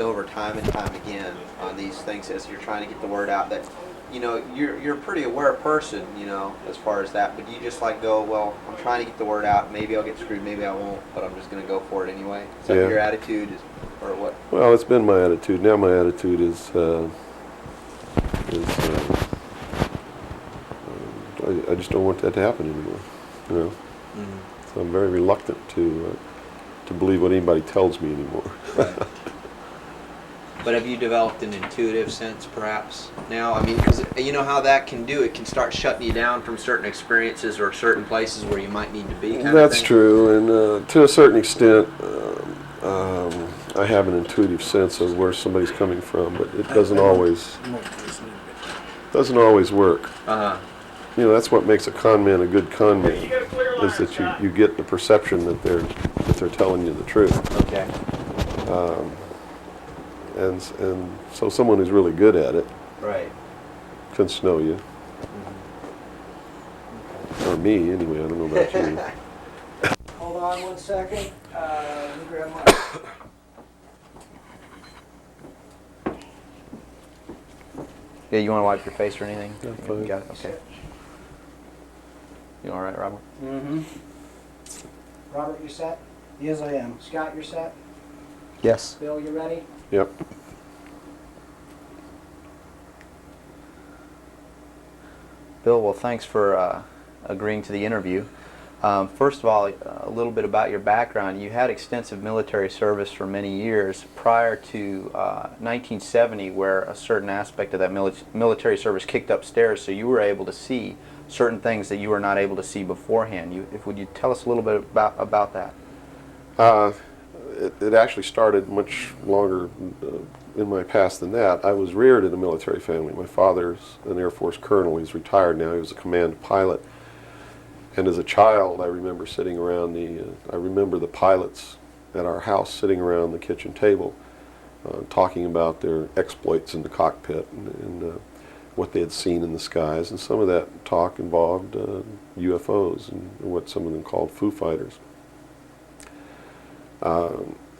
over time and time again on these things as you're trying to get the word out that you're a pretty aware person, as far as that, but you just like go, well, I'm trying to get the word out, maybe I'll get screwed, maybe I won't, but I'm just going to go for it anyway. Is that Yeah. your attitude or what? Well, it's been my attitude. Now my attitude I just don't want that to happen anymore. Mm-hmm. So I'm very reluctant to believe what anybody tells me anymore. Right. But have you developed an intuitive sense, perhaps, now? I mean, because you know how that can do. It can start shutting you down from certain experiences or certain places where you might need to be. That's true, and to a certain extent, I have an intuitive sense of where somebody's coming from, but it doesn't always work. Uh-huh. That's what makes a con man a good con man, is that you get the perception that they're telling you the truth. Okay. And so someone who's really good at it Right. can snow you. Mm-hmm. Or me, anyway. I don't know about you. Hold on 1 second. Let me grab my... Yeah, you want to wipe your face or anything? Yeah, fine. You got it? Okay. You all right, Robert? Mm-hmm. Robert, you set? Yes, I am. Scott, you're set? Yes. Bill, you ready? Yep. Bill, well, thanks for agreeing to the interview. First of all, a little bit about your background. You had extensive military service for many years prior to 1970, where a certain aspect of that military service kicked upstairs, so you were able to see certain things that you were not able to see beforehand. Would you tell us a little bit about that? It actually started much longer in my past than that. I was reared in a military family. My father's an Air Force colonel. He's retired now. He was a command pilot. And as a child, I remember sitting around I remember the pilots at our house sitting around the kitchen table talking about their exploits in the cockpit and what they had seen in the skies. And some of that talk involved UFOs and what some of them called Foo Fighters.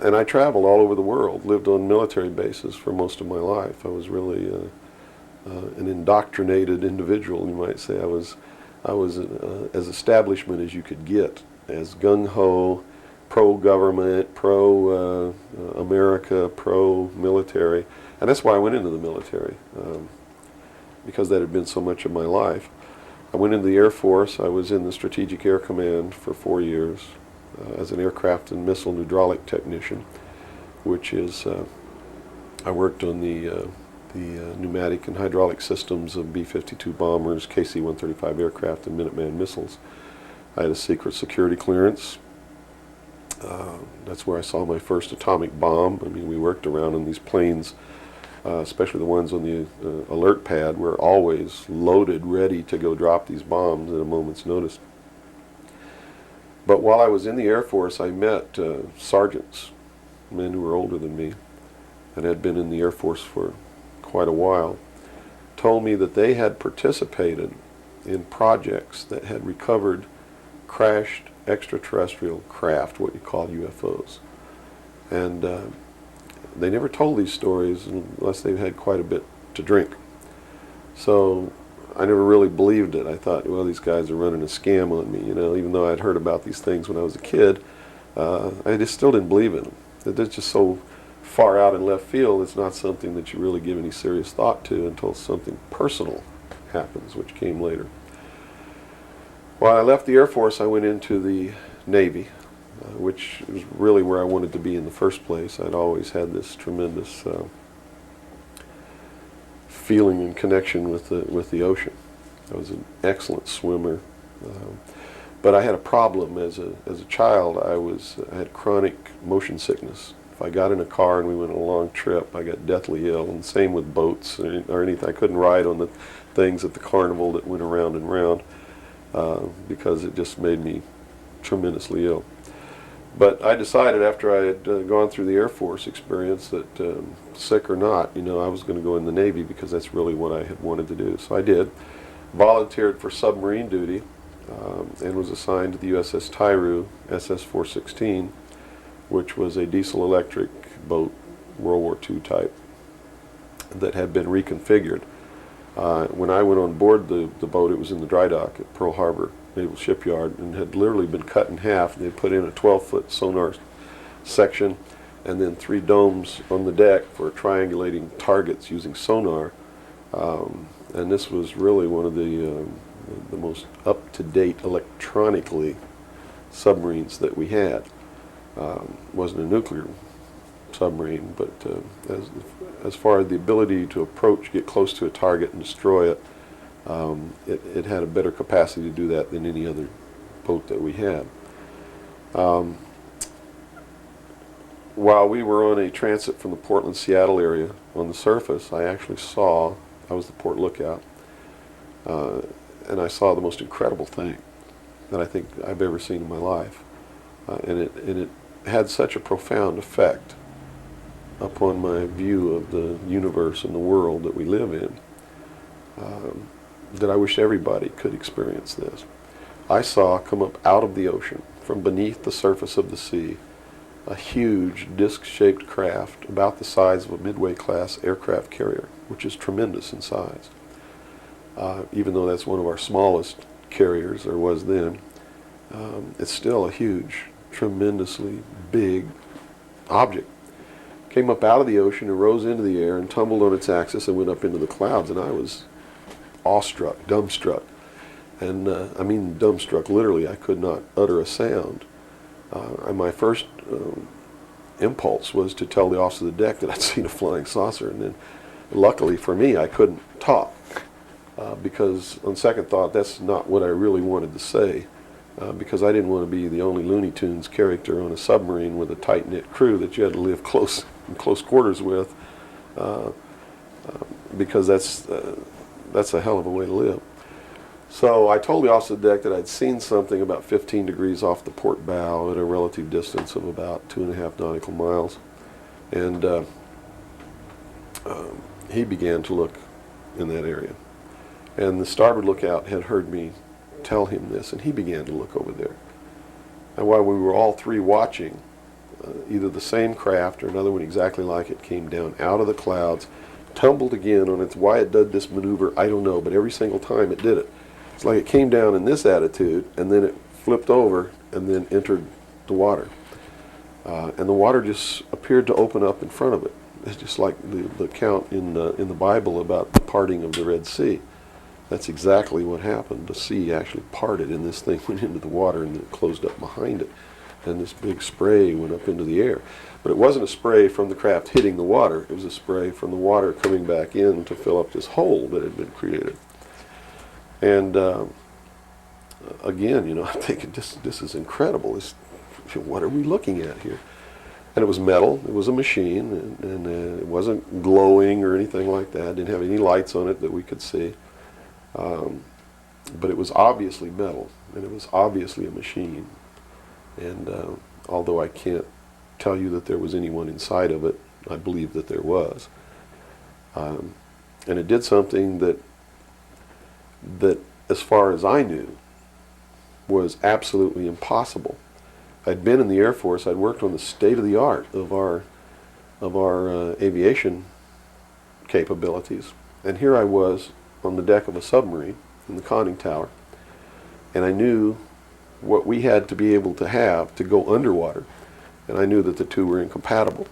And I traveled all over the world, lived on military bases for most of my life. I was really an indoctrinated individual, you might say. I was as establishment as you could get, as gung-ho, pro-government, pro-America, pro-military. And that's why I went into the military, because that had been so much of my life. I went into the Air Force. I was in the Strategic Air Command for 4 years as an aircraft and missile hydraulic technician, which is, I worked on the pneumatic and hydraulic systems of B-52 bombers, KC-135 aircraft, and Minuteman missiles. I had a secret security clearance. That's where I saw my first atomic bomb. I mean, we worked around on these planes, especially the ones on the alert pad, were always loaded, ready to go drop these bombs at a moment's notice. But while I was in the Air Force, I met sergeants, men who were older than me, and had been in the Air Force for quite a while, told me that they had participated in projects that had recovered crashed extraterrestrial craft, what you call UFOs. And they never told these stories unless they had quite a bit to drink. So I never really believed it. I thought, well, these guys are running a scam on me, even though I'd heard about these things when I was a kid. I just still didn't believe in them. They're just so far out in left field, it's not something that you really give any serious thought to until something personal happens, which came later. While I left the Air Force, I went into the Navy, which was really where I wanted to be in the first place. I'd always had this tremendous feeling and connection with the ocean. I was an excellent swimmer, but I had a problem as a child. I had chronic motion sickness. If I got in a car and we went on a long trip, I got deathly ill, and same with boats or anything. I couldn't ride on the things at the carnival that went around and round because it just made me tremendously ill. But I decided after I had gone through the Air Force experience that, sick or not, I was going to go in the Navy because that's really what I had wanted to do. So I did. Volunteered for submarine duty and was assigned to the USS Tyru SS-416, which was a diesel-electric boat World War II type, that had been reconfigured. When I went on board the boat, it was in the dry dock at Pearl Harbor Naval Shipyard and had literally been cut in half. They put in a 12-foot sonar section and then 3 domes on the deck for triangulating targets using sonar. And this was really one of the most up-to-date electronically submarines that we had. Wasn't a nuclear submarine, but as far as the ability to approach, get close to a target and destroy it, it had a better capacity to do that than any other boat that we had. While we were on a transit from the Portland-Seattle area on the surface, I actually saw, I was the port lookout, and I saw the most incredible thing that I think I've ever seen in my life. And it had such a profound effect upon my view of the universe and the world that we live in, that I wish everybody could experience this. I saw come up out of the ocean, from beneath the surface of the sea, a huge disc-shaped craft about the size of a Midway-class aircraft carrier, which is tremendous in size. Even though that's one of our smallest carriers, or was then, it's still a huge, tremendously big object. Came up out of the ocean and rose into the air and tumbled on its axis and went up into the clouds, and I was awestruck, dumbstruck. And I mean dumbstruck, literally. I could not utter a sound. And my first impulse was to tell the officer of the deck that I'd seen a flying saucer, and then luckily for me I couldn't talk, because on second thought that's not what I really wanted to say, because I didn't want to be the only Looney Tunes character on a submarine with a tight-knit crew that you had to live in close quarters with, because that's a hell of a way to live. So I told the officer of the deck that I'd seen something about 15 degrees off the port bow at a relative distance of about 2.5 nautical miles. And he began to look in that area. And the starboard lookout had heard me tell him this, and he began to look over there. And while we were all three watching, either the same craft or another one exactly like it came down out of the clouds, tumbled again on its, why it did this maneuver, I don't know, but every single time it did it. It's like it came down in this attitude, and then it flipped over, and then entered the water. And the water just appeared to open up in front of it. It's just like the account in the Bible about the parting of the Red Sea. That's exactly what happened. The sea actually parted, and this thing went into the water, and it closed up behind it. And this big spray went up into the air. But it wasn't a spray from the craft hitting the water. It was a spray from the water coming back in to fill up this hole that had been created. And again, I'm thinking, this is incredible. What are we looking at here? And it was metal. It was a machine, and it wasn't glowing or anything like that. It didn't have any lights on it that we could see. But it was obviously metal, and it was obviously a machine. And although I can't tell you that there was anyone inside of it, I believe that there was. And it did something that, as far as I knew, was absolutely impossible. I'd been in the Air Force. I'd worked on the state-of-the-art of our aviation capabilities. And here I was on the deck of a submarine in the conning tower, and I knew what we had to be able to have to go underwater, and I knew that the two were incompatible.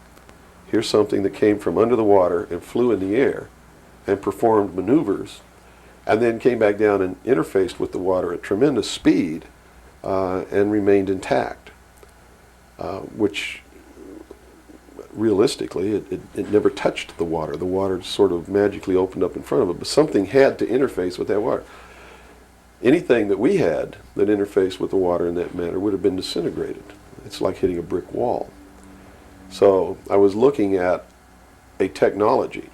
Here's something that came from under the water and flew in the air and performed maneuvers, and then came back down and interfaced with the water at tremendous speed and remained intact, which realistically it never touched the water. The water sort of magically opened up in front of it, but something had to interface with that water. Anything that we had that interfaced with the water in that manner would have been disintegrated. It's like hitting a brick wall. So I was looking at a technology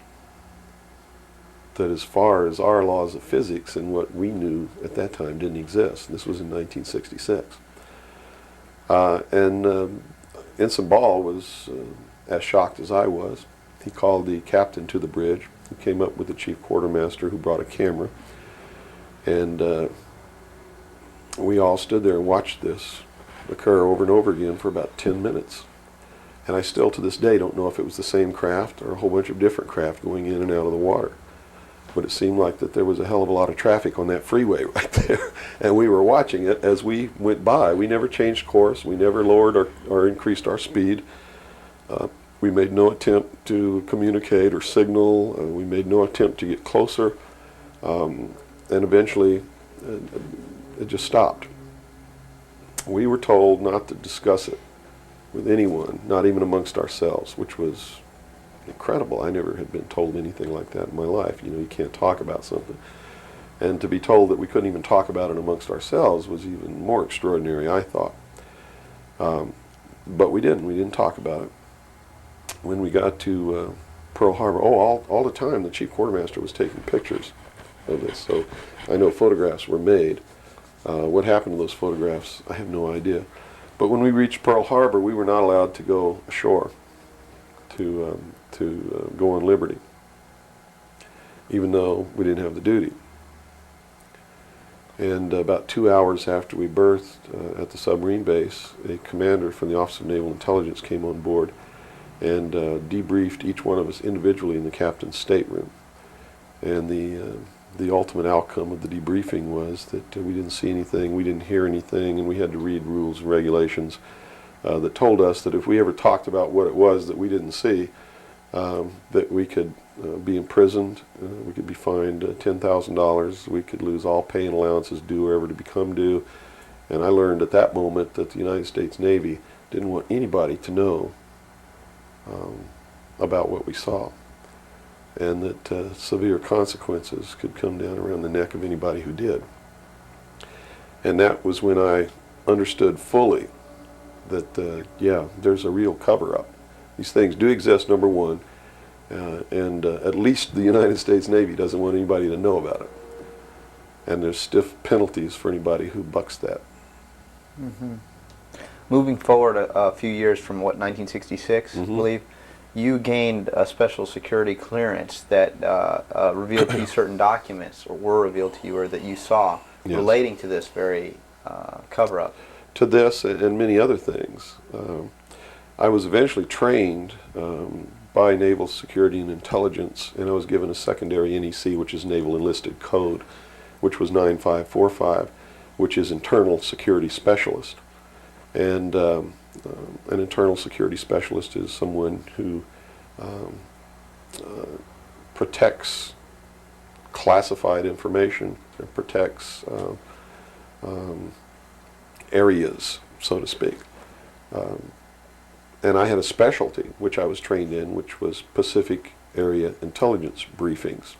that, as far as our laws of physics and what we knew at that time, didn't exist. This was in 1966. Ensign Ball was as shocked as I was. He called the captain to the bridge, who came up with the chief quartermaster, who brought a camera. And we all stood there and watched this occur over and over again for about 10 minutes. And I still to this day don't know if it was the same craft or a whole bunch of different craft going in and out of the water. But it seemed like that there was a hell of a lot of traffic on that freeway right there. And we were watching it as we went by. We never changed course. We never lowered or increased our speed. We made no attempt to communicate or signal. We made no attempt to get closer. And eventually, it just stopped. We were told not to discuss it with anyone, not even amongst ourselves, which was incredible. I never had been told anything like that in my life. You know, you can't talk about something. And to be told that we couldn't even talk about it amongst ourselves was even more extraordinary, I thought. But we didn't. We didn't talk about it. When we got to Pearl Harbor, all the time the chief quartermaster was taking pictures of this. So I know photographs were made. What happened to those photographs, I have no idea. But when we reached Pearl Harbor, we were not allowed to go ashore to go on liberty, even though we didn't have the duty. And about 2 hours after we berthed at the submarine base, a commander from the Office of Naval Intelligence came on board and debriefed each one of us individually in the captain's stateroom. And the ultimate outcome of the debriefing was that we didn't see anything, we didn't hear anything, and we had to read rules and regulations that told us that if we ever talked about what it was that we didn't see, that we could be imprisoned, we could be fined $10,000, we could lose all pay and allowances due or ever to become due. And I learned at that moment that the United States Navy didn't want anybody to know about what we saw, and that severe consequences could come down around the neck of anybody who did. And that was when I understood fully that, yeah, there's a real cover-up. These things do exist, number one, and at least the United States Navy doesn't want anybody to know about it. And there's stiff penalties for anybody who bucks that. Mm-hmm. Moving forward a few years from, what, 1966, I believe, you gained a special security clearance that revealed to you certain documents, or were revealed to you, or that you saw, yes, relating to this very cover-up. To this and many other things. I was eventually trained by Naval Security and Intelligence, and I was given a secondary NEC, which is Naval Enlisted Code, which was 9545, which is Internal Security Specialist. And an internal security specialist is someone who protects classified information, and protects areas, so to speak. And I had a specialty, which I was trained in, which was Pacific Area Intelligence Briefings.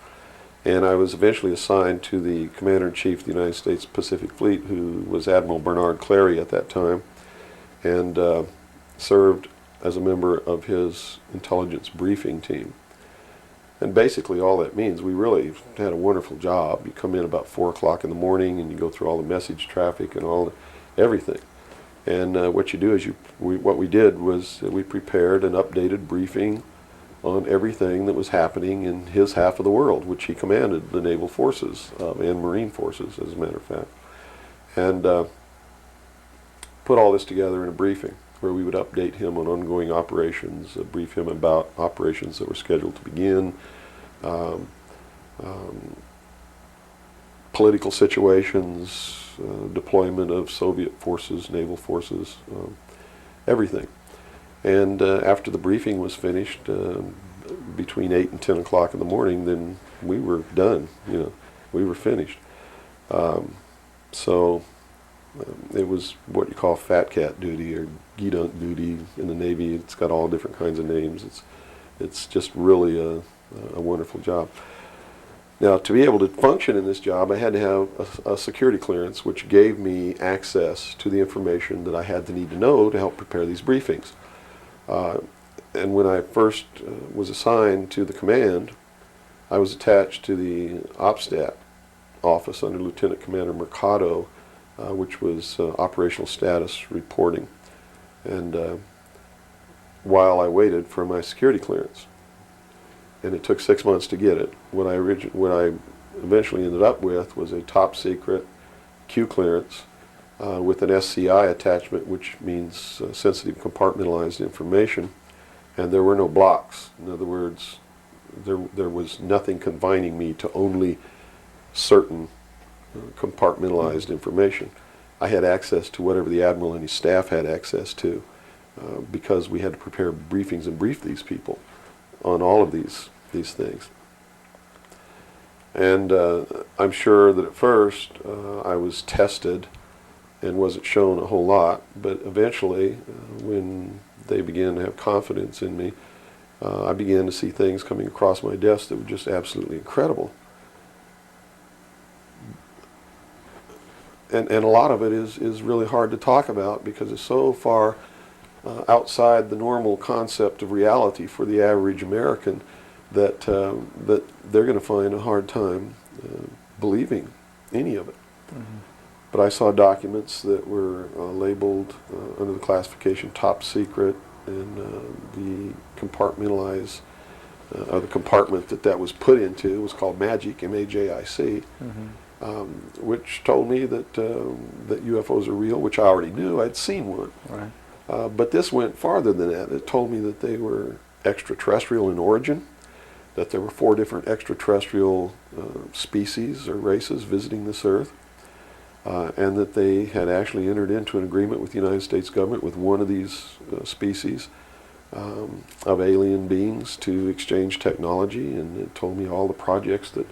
And I was eventually assigned to the Commander-in-Chief of the United States Pacific Fleet, who was Admiral Bernard Clary at that time, and served as a member of his intelligence briefing team. And basically all that means, we really had a wonderful job. You come in about 4 o'clock in the morning and you go through all the message traffic and everything. And what you do is what we did was we prepared an updated briefing on everything that was happening in his half of the world, which he commanded the naval forces and marine forces, as a matter of fact. And put all this together in a briefing where we would update him on ongoing operations, brief him about operations that were scheduled to begin, political situations, deployment of Soviet forces, naval forces, everything. And after the briefing was finished, between 8 and 10 o'clock in the morning, then we were done, we were finished. So it was what you call fat cat duty or gedunk duty in the Navy. It's got all different kinds of names. It's just really a wonderful job. Now, to be able to function in this job, I had to have a security clearance, which gave me access to the information that I had to need to know to help prepare these briefings. And when I first was assigned to the command, I was attached to the OPSTAT office under Lieutenant Commander Mercado, which was operational status reporting, and while I waited for my security clearance. And it took 6 months to get it. What I eventually ended up with was a top secret Q clearance with an SCI attachment, which means sensitive compartmentalized information, and there were no blocks. In other words, there was nothing confining me to only certain compartmentalized information. I had access to whatever the Admiral and his staff had access to, because we had to prepare briefings and brief these people on all of these things. And I'm sure that at first I was tested and wasn't shown a whole lot, but eventually when they began to have confidence in me, I began to see things coming across my desk that were just absolutely incredible. And a lot of it is really hard to talk about because it's so far outside the normal concept of reality for the average American that that they're going to find a hard time believing any of it. Mm-hmm. But I saw documents that were labeled under the classification top secret, and the compartmentalized, the compartment that was put into was called MAGIC, M-A-J-I-C, mm-hmm. Which told me that that UFOs are real, which I already knew. I'd seen one. Right. But this went farther than that. It told me that they were extraterrestrial in origin, that there were 4 different extraterrestrial species or races visiting this Earth, and that they had actually entered into an agreement with the United States government with one of these species of alien beings to exchange technology. And it told me all the projects that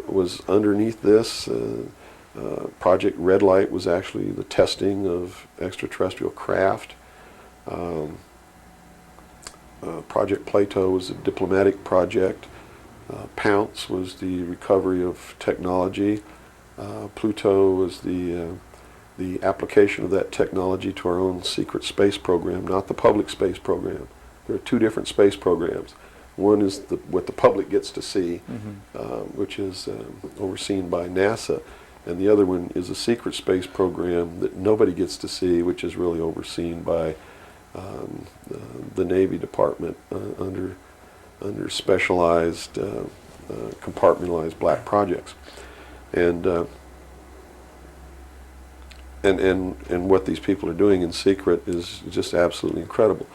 was underneath this. Project Red Light was actually the testing of extraterrestrial craft. Project Plato was a diplomatic project. Pounce was the recovery of technology. Pluto was the application of that technology to our own secret space program, not the public space program. There are 2 different space programs. One is what the public gets to see, mm-hmm. Which is overseen by NASA, and the other one is a secret space program that nobody gets to see, which is really overseen by the Navy Department under specialized compartmentalized black projects. And what these people are doing in secret is just absolutely incredible.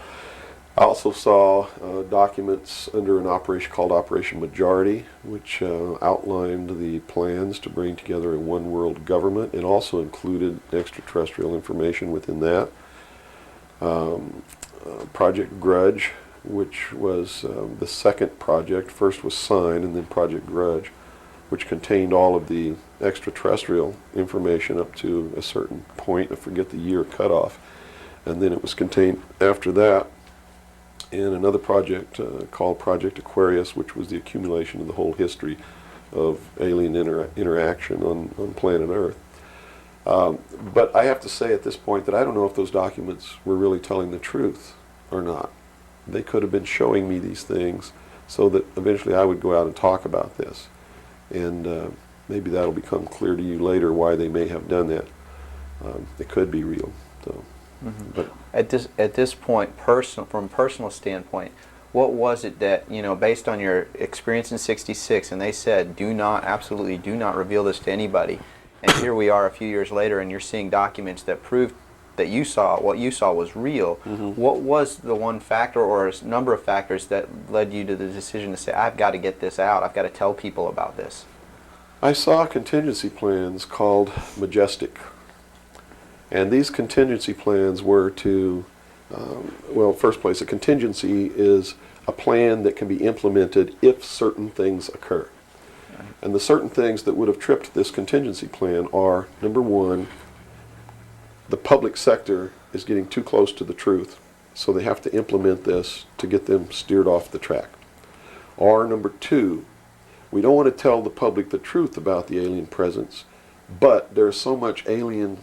I also saw documents under an operation called Operation Majority, which outlined the plans to bring together a one-world government. It also included extraterrestrial information within that. Project Grudge, which was the second project. First was Sign, and then Project Grudge, which contained all of the extraterrestrial information up to a certain point. I forget the year cutoff. And then it was contained after that in another project called Project Aquarius, which was the accumulation of the whole history of alien interaction on planet Earth. But I have to say at this point that I don't know if those documents were really telling the truth or not. They could have been showing me these things so that eventually I would go out and talk about this. And maybe that'll become clear to you later why they may have done that. It could be real. So, mm-hmm. But at this point, from a personal standpoint, what was it that, based on your experience in '66, and they said, absolutely do not reveal this to anybody, and here we are a few years later, and you're seeing documents that proved that what you saw was real. Mm-hmm. What was the one factor or a number of factors that led you to the decision to say, I've got to get this out, I've got to tell people about this? I saw contingency plans called Majestic. And these contingency plans were to, first place, a contingency is a plan that can be implemented if certain things occur. Right. And the certain things that would have tripped this contingency plan are, number one, the public sector is getting too close to the truth, so they have to implement this to get them steered off the track. Or number two, we don't want to tell the public the truth about the alien presence, but there's so much alien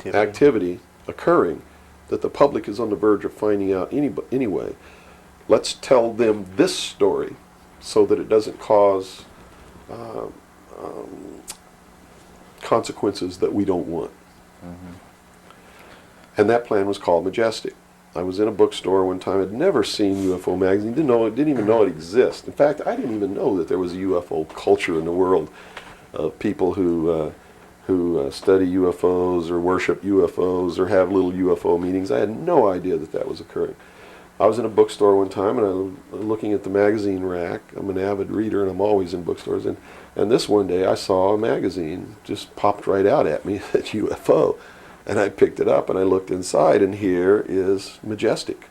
activity occurring that the public is on the verge of finding out anyway. Let's tell them this story so that it doesn't cause consequences that we don't want. Mm-hmm. And that plan was called Majestic. I was in a bookstore one time. I'd never seen UFO magazine. Didn't even know it existed. In fact, I didn't even know that there was a UFO culture in the world of people who who study UFOs or worship UFOs or have little UFO meetings. I had no idea that that was occurring. I was in a bookstore one time and I was looking at the magazine rack. I'm an avid reader and I'm always in bookstores. And this one day I saw a magazine just popped right out at me at UFO. And I picked it up and I looked inside, and here is Majestic,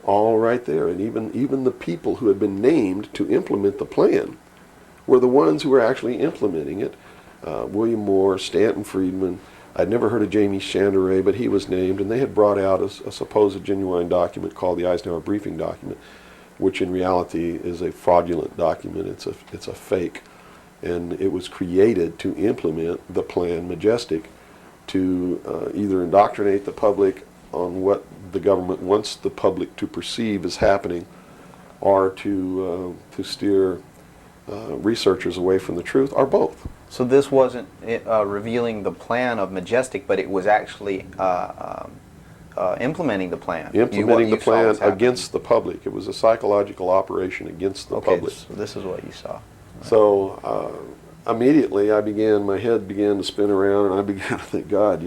all right there. And even the people who had been named to implement the plan were the ones who were actually implementing it. William Moore, Stanton Friedman. I'd never heard of Jamie Chandoray, but he was named, and they had brought out a supposed genuine document called the Eisenhower Briefing Document, which in reality is a fraudulent document. It's a fake, and it was created to implement the plan Majestic, to either indoctrinate the public on what the government wants the public to perceive as happening, or to steer researchers away from the truth, or both. So this wasn't revealing the plan of Majestic, but it was actually implementing the plan. Implementing the saw plan was happening. against the public. It was a psychological operation against the Okay, public. so this is what you saw. So immediately my head began to spin around, and I began to think, God,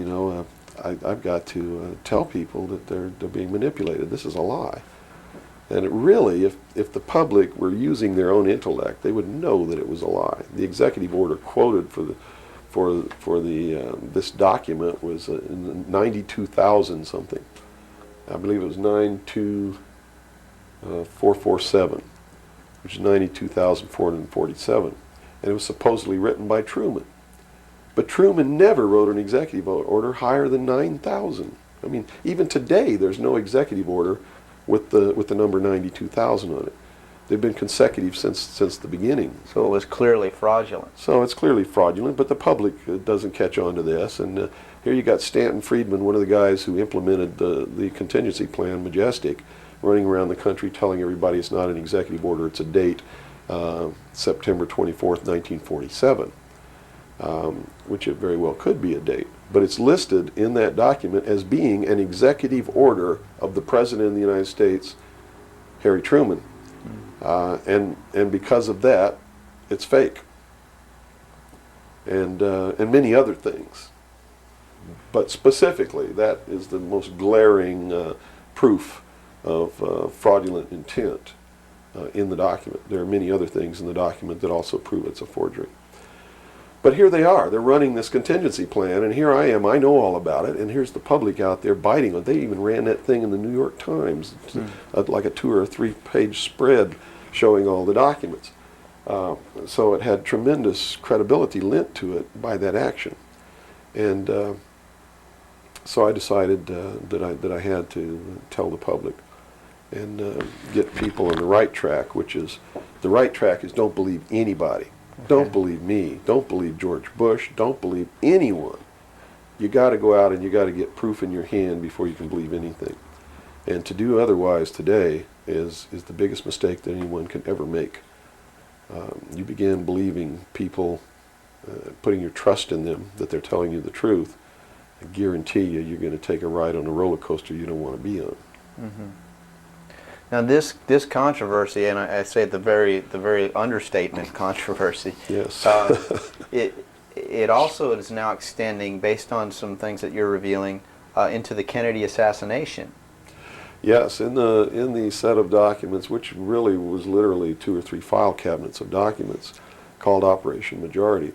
I've got to tell people that they're being manipulated. This is a lie. And it really, if the public were using their own intellect, they would know that it was a lie. The executive order quoted for this document was 92,000 something. I believe it was 92447, which is 92,447, and it was supposedly written by Truman. But Truman never wrote an executive order higher than 9,000. I mean, even today, there's no executive order with the number 92,000 on it. They've been consecutive since the beginning. So it was clearly fraudulent. So it's clearly fraudulent, but the public doesn't catch on to this. And here you got Stanton Friedman, one of the guys who implemented the contingency plan, Majestic, running around the country telling everybody it's not an executive order, it's a date, September 24th, 1947, which it very well could be a date. But it's listed in that document as being an executive order of the President of the United States, Harry Truman. And because of that, it's fake. And many other things. But specifically, that is the most glaring proof of fraudulent intent in the document. There are many other things in the document that also prove it's a forgery. But here they are. They're running this contingency plan, and here I am. I know all about it, and here's the public out there biting on it. They even ran that thing in the New York Times, like a 2 or 3 page spread showing all the documents. So it had tremendous credibility lent to it by that action. And so I decided that I had to tell the public and get people on the right track, which is, the right track is don't believe anybody. Don't believe me. Don't believe George Bush. Don't believe anyone. You got to go out and you got to get proof in your hand before you can believe anything. And to do otherwise today is the biggest mistake that anyone can ever make. You begin believing people, putting your trust in them, that they're telling you the truth. I guarantee you're going to take a ride on a roller coaster you don't want to be on. Mm-hmm. Now this controversy, and I say the very understatement controversy. Yes. It also is now extending, based on some things that you're revealing, into the Kennedy assassination. Yes, in the set of documents, which really was literally 2 or 3 file cabinets of documents, called Operation Majority,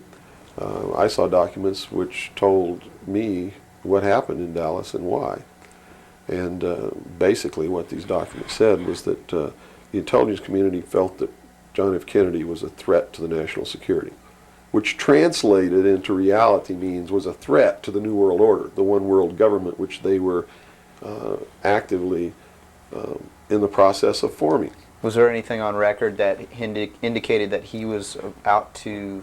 I saw documents which told me what happened in Dallas and why. And basically what these documents said was that the intelligence community felt that John F. Kennedy was a threat to the national security, which translated into reality means was a threat to the New World Order, the one world government which they were actively in the process of forming. Was there anything on record that indicated that he was out to,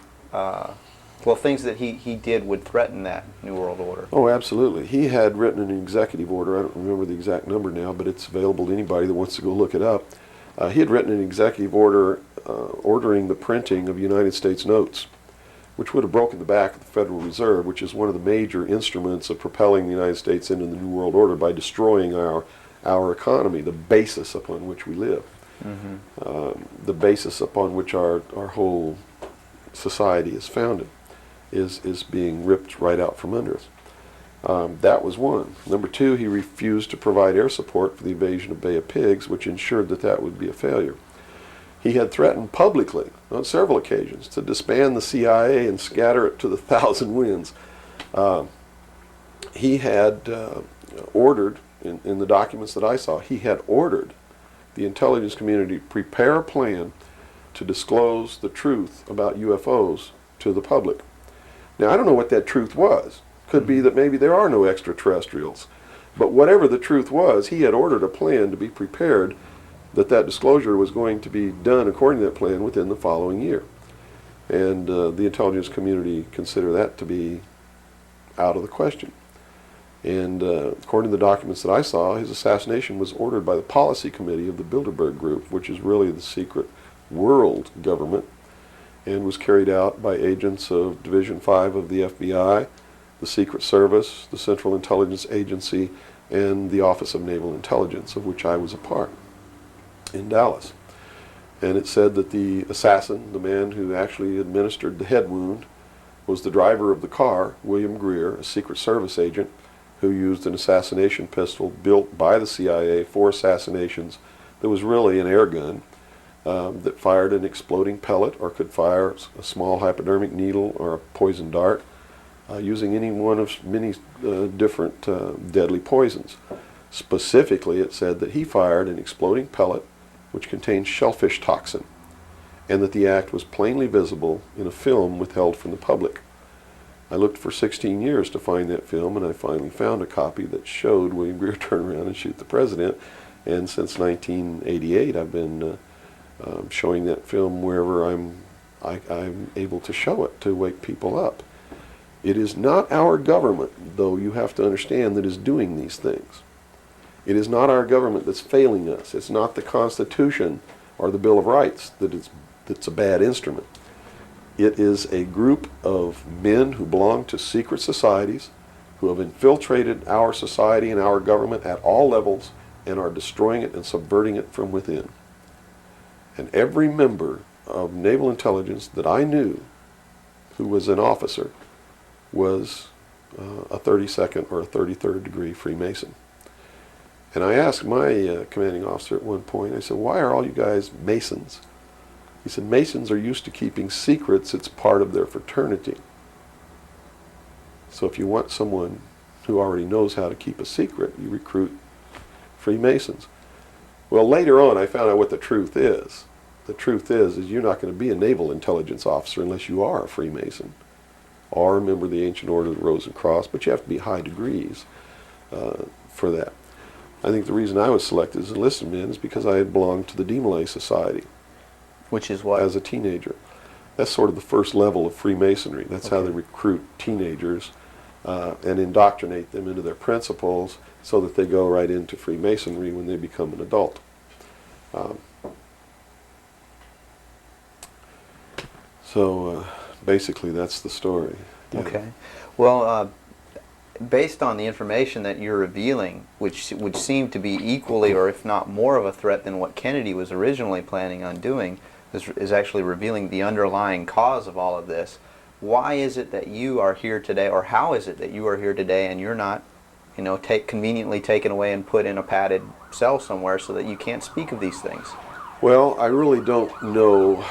things that he did would threaten that New World Order? Oh, absolutely. He had written an executive order. I don't remember the exact number now, but it's available to anybody that wants to go look it up. He had written an executive order ordering the printing of United States notes, which would have broken the back of the Federal Reserve, which is one of the major instruments of propelling the United States into the New World Order by destroying our economy, the basis upon which we live, the basis upon which our whole society is founded. is being ripped right out from under us. That was one. Number two, he refused to provide air support for the invasion of Bay of Pigs, which ensured that that would be a failure. He had threatened publicly on several occasions to disband the CIA and scatter it to the thousand winds. He had ordered, in the documents that I saw, he had ordered the intelligence community to prepare a plan to disclose the truth about UFOs to the public. Now, I don't know what that truth was. Could be that maybe there are no extraterrestrials. But whatever the truth was, he had ordered a plan to be prepared that that disclosure was going to be done according to that plan within the following year. And the intelligence community considered that to be out of the question. And according to the documents that I saw, his assassination was ordered by the policy committee of the Bilderberg Group, which is really the secret world government, and was carried out by agents of Division 5 of the FBI, the Secret Service, the Central Intelligence Agency, and the Office of Naval Intelligence, of which I was a part, in Dallas. And it said that the assassin, the man who actually administered the head wound, was the driver of the car, William Greer, a Secret Service agent who used an assassination pistol built by the CIA for assassinations that was really an air gun that fired an exploding pellet or could fire a small hypodermic needle or a poison dart using any one of many different deadly poisons. Specifically, it said that he fired an exploding pellet which contained shellfish toxin, and that the act was plainly visible in a film withheld from the public. I looked for 16 years to find that film, and I finally found a copy that showed William Greer turn around and shoot the president. And since 1988, I've been showing that film wherever I'm able to show it to wake people up. It is not our government, though you have to understand, that is doing these things. It is not our government that's failing us. It's not the Constitution or the Bill of Rights that's a bad instrument. It is a group of men who belong to secret societies, who have infiltrated our society and our government at all levels and are destroying it and subverting it from within. And every member of naval intelligence that I knew who was an officer was a 32nd or a 33rd degree Freemason. And I asked my commanding officer at one point, I said, why are all you guys Masons? He said, Masons are used to keeping secrets. It's part of their fraternity. So if you want someone who already knows how to keep a secret, you recruit Freemasons. Well, later on, I found out what the truth is. The truth is you're not going to be a naval intelligence officer unless you are a Freemason or a member of the Ancient Order of the Rose and Cross, but you have to be high degrees for that. I think the reason I was selected as an enlisted man is because I had belonged to the Demolay Society. Which is what? As a teenager. That's sort of the first level of Freemasonry. That's how they recruit teenagers and indoctrinate them into their principles so that they go right into Freemasonry when they become an adult. So basically that's the story. Yeah. Okay. Well, based on the information that you're revealing, which would seem to be equally or if not more of a threat than what Kennedy was originally planning on doing, is actually revealing the underlying cause of all of this. Why is it that you are here today, or how is it that you are here today and you're not, conveniently taken away and put in a padded cell somewhere so that you can't speak of these things? Well, I really don't know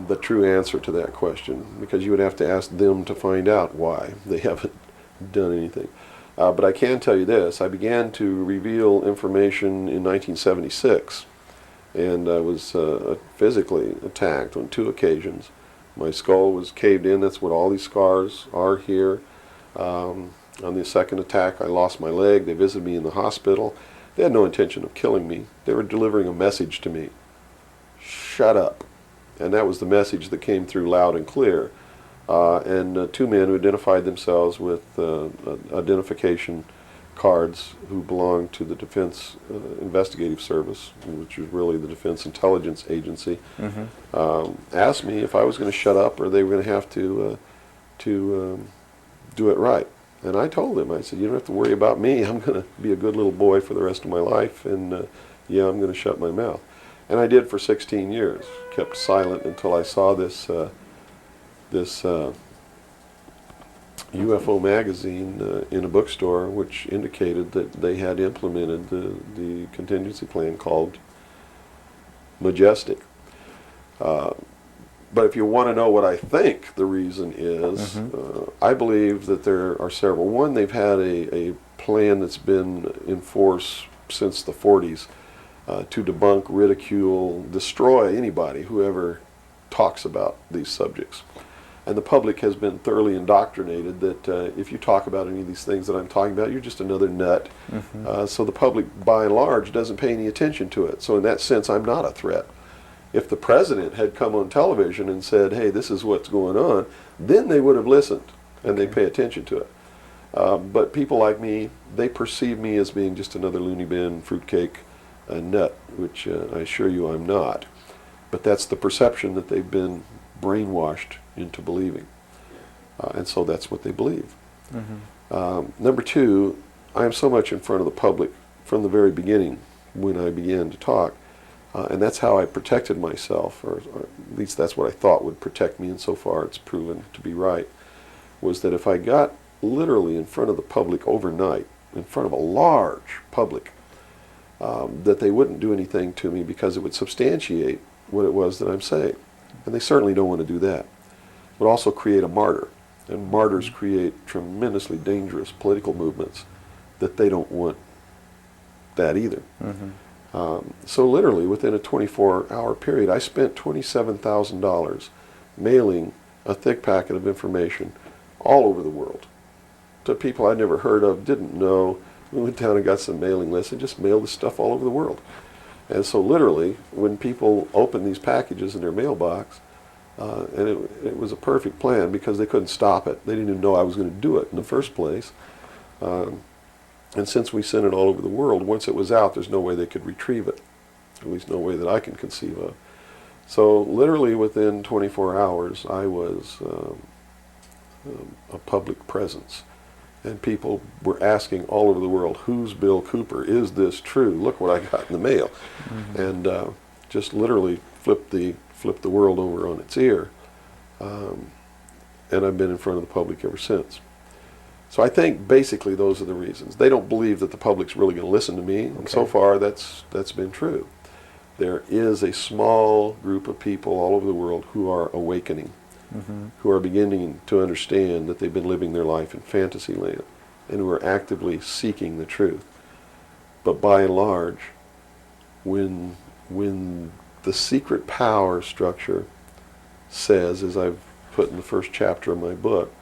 the true answer to that question, because you would have to ask them to find out why they haven't done anything. But I can tell you this. I began to reveal information in 1976, and I was physically attacked on 2 occasions. My skull was caved in. That's what all these scars are here. On the second attack, I lost my leg. They visited me in the hospital. They had no intention of killing me. They were delivering a message to me. Shut up. And that was the message that came through loud and clear. And 2 men who identified themselves with identification cards, who belonged to the Defense Investigative Service, which is really the Defense Intelligence Agency, asked me if I was going to shut up or they were going to have to do it right. And I told them, I said, you don't have to worry about me. I'm going to be a good little boy for the rest of my life, and yeah, I'm going to shut my mouth. And I did for 16 years, kept silent until I saw this UFO magazine in a bookstore, which indicated that they had implemented the contingency plan called Majestic. But if you want to know what I think the reason is, I believe that there are several. One, they've had a plan that's been in force since the 40s to debunk, ridicule, destroy anybody who ever talks about these subjects. And the public has been thoroughly indoctrinated that if you talk about any of these things that I'm talking about, you're just another nut. So the public, by and large, doesn't pay any attention to it. So in that sense, I'm not a threat. If the president had come on television and said, hey, this is what's going on, then they would have listened and they pay attention to it. But people like me, they perceive me as being just another loony bin, fruitcake, nut, which I assure you I'm not. But that's the perception that they've been brainwashed into believing. And so that's what they believe. Number two, I am so much in front of the public from the very beginning when I began to talk. And that's how I protected myself, or at least that's what I thought would protect me, and so far it's proven to be right, was that if I got literally in front of the public overnight, in front of a large public, that they wouldn't do anything to me because it would substantiate what it was that I'm saying. And they certainly don't want to do that. It would also create a martyr, and martyrs create tremendously dangerous political movements that they don't want that either. So literally within a 24-hour period, I spent $27,000 mailing a thick packet of information all over the world to people I'd never heard of, didn't know. We went down and got some mailing lists and just mailed this stuff all over the world. And so literally, when people opened these packages in their mailbox, and it was a perfect plan because they couldn't stop it. They didn't even know I was going to do it in the first place. And since we sent it all over the world, once it was out, there's no way they could retrieve it. At least no way that I can conceive of. So literally within 24 hours, I was a public presence. And people were asking all over the world, who's Bill Cooper? Is this true? Look what I got in the mail. And just literally flipped the world over on its ear. And I've been in front of the public ever since. So I think basically those are the reasons. They don't believe that the public's really going to listen to me, and so far that's been true. There is a small group of people all over the world who are awakening, who are beginning to understand that they've been living their life in fantasy land, and who are actively seeking the truth. But by and large, when the secret power structure says, as I've put in the first chapter of my book,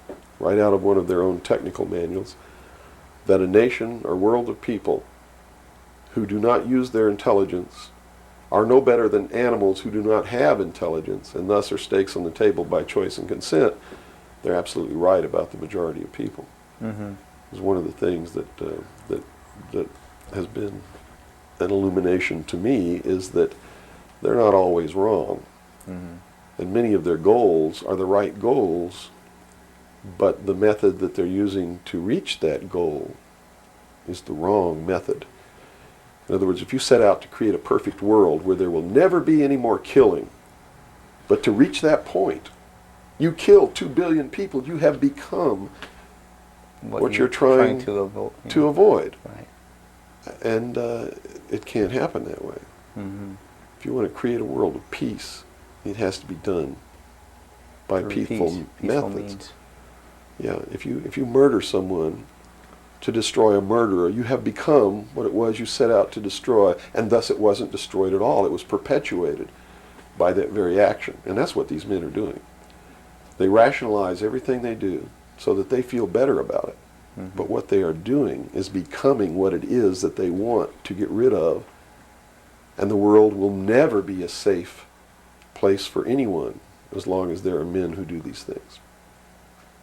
right out of one of their own technical manuals, that a nation or world of people who do not use their intelligence are no better than animals who do not have intelligence, and thus are stakes on the table by choice and consent. They're absolutely right about the majority of people. It's one of the things that has been an illumination to me, is that they're not always wrong. And many of their goals are the right goals, but the method that they're using to reach that goal is the wrong method. In other words, if you set out to create a perfect world where there will never be any more killing, but to reach that point, you kill 2 billion people, you have become what you're trying to avoid. Right. And it can't happen that way. If you want to create a world of peace, it has to be done by peaceful methods. Means. Yeah, if you murder someone to destroy a murderer, you have become what it was you set out to destroy, and thus it wasn't destroyed at all. It was perpetuated by that very action. And that's what these men are doing. They rationalize everything they do so that they feel better about it. But what they are doing is becoming what it is that they want to get rid of, and the world will never be a safe place for anyone as long as there are men who do these things.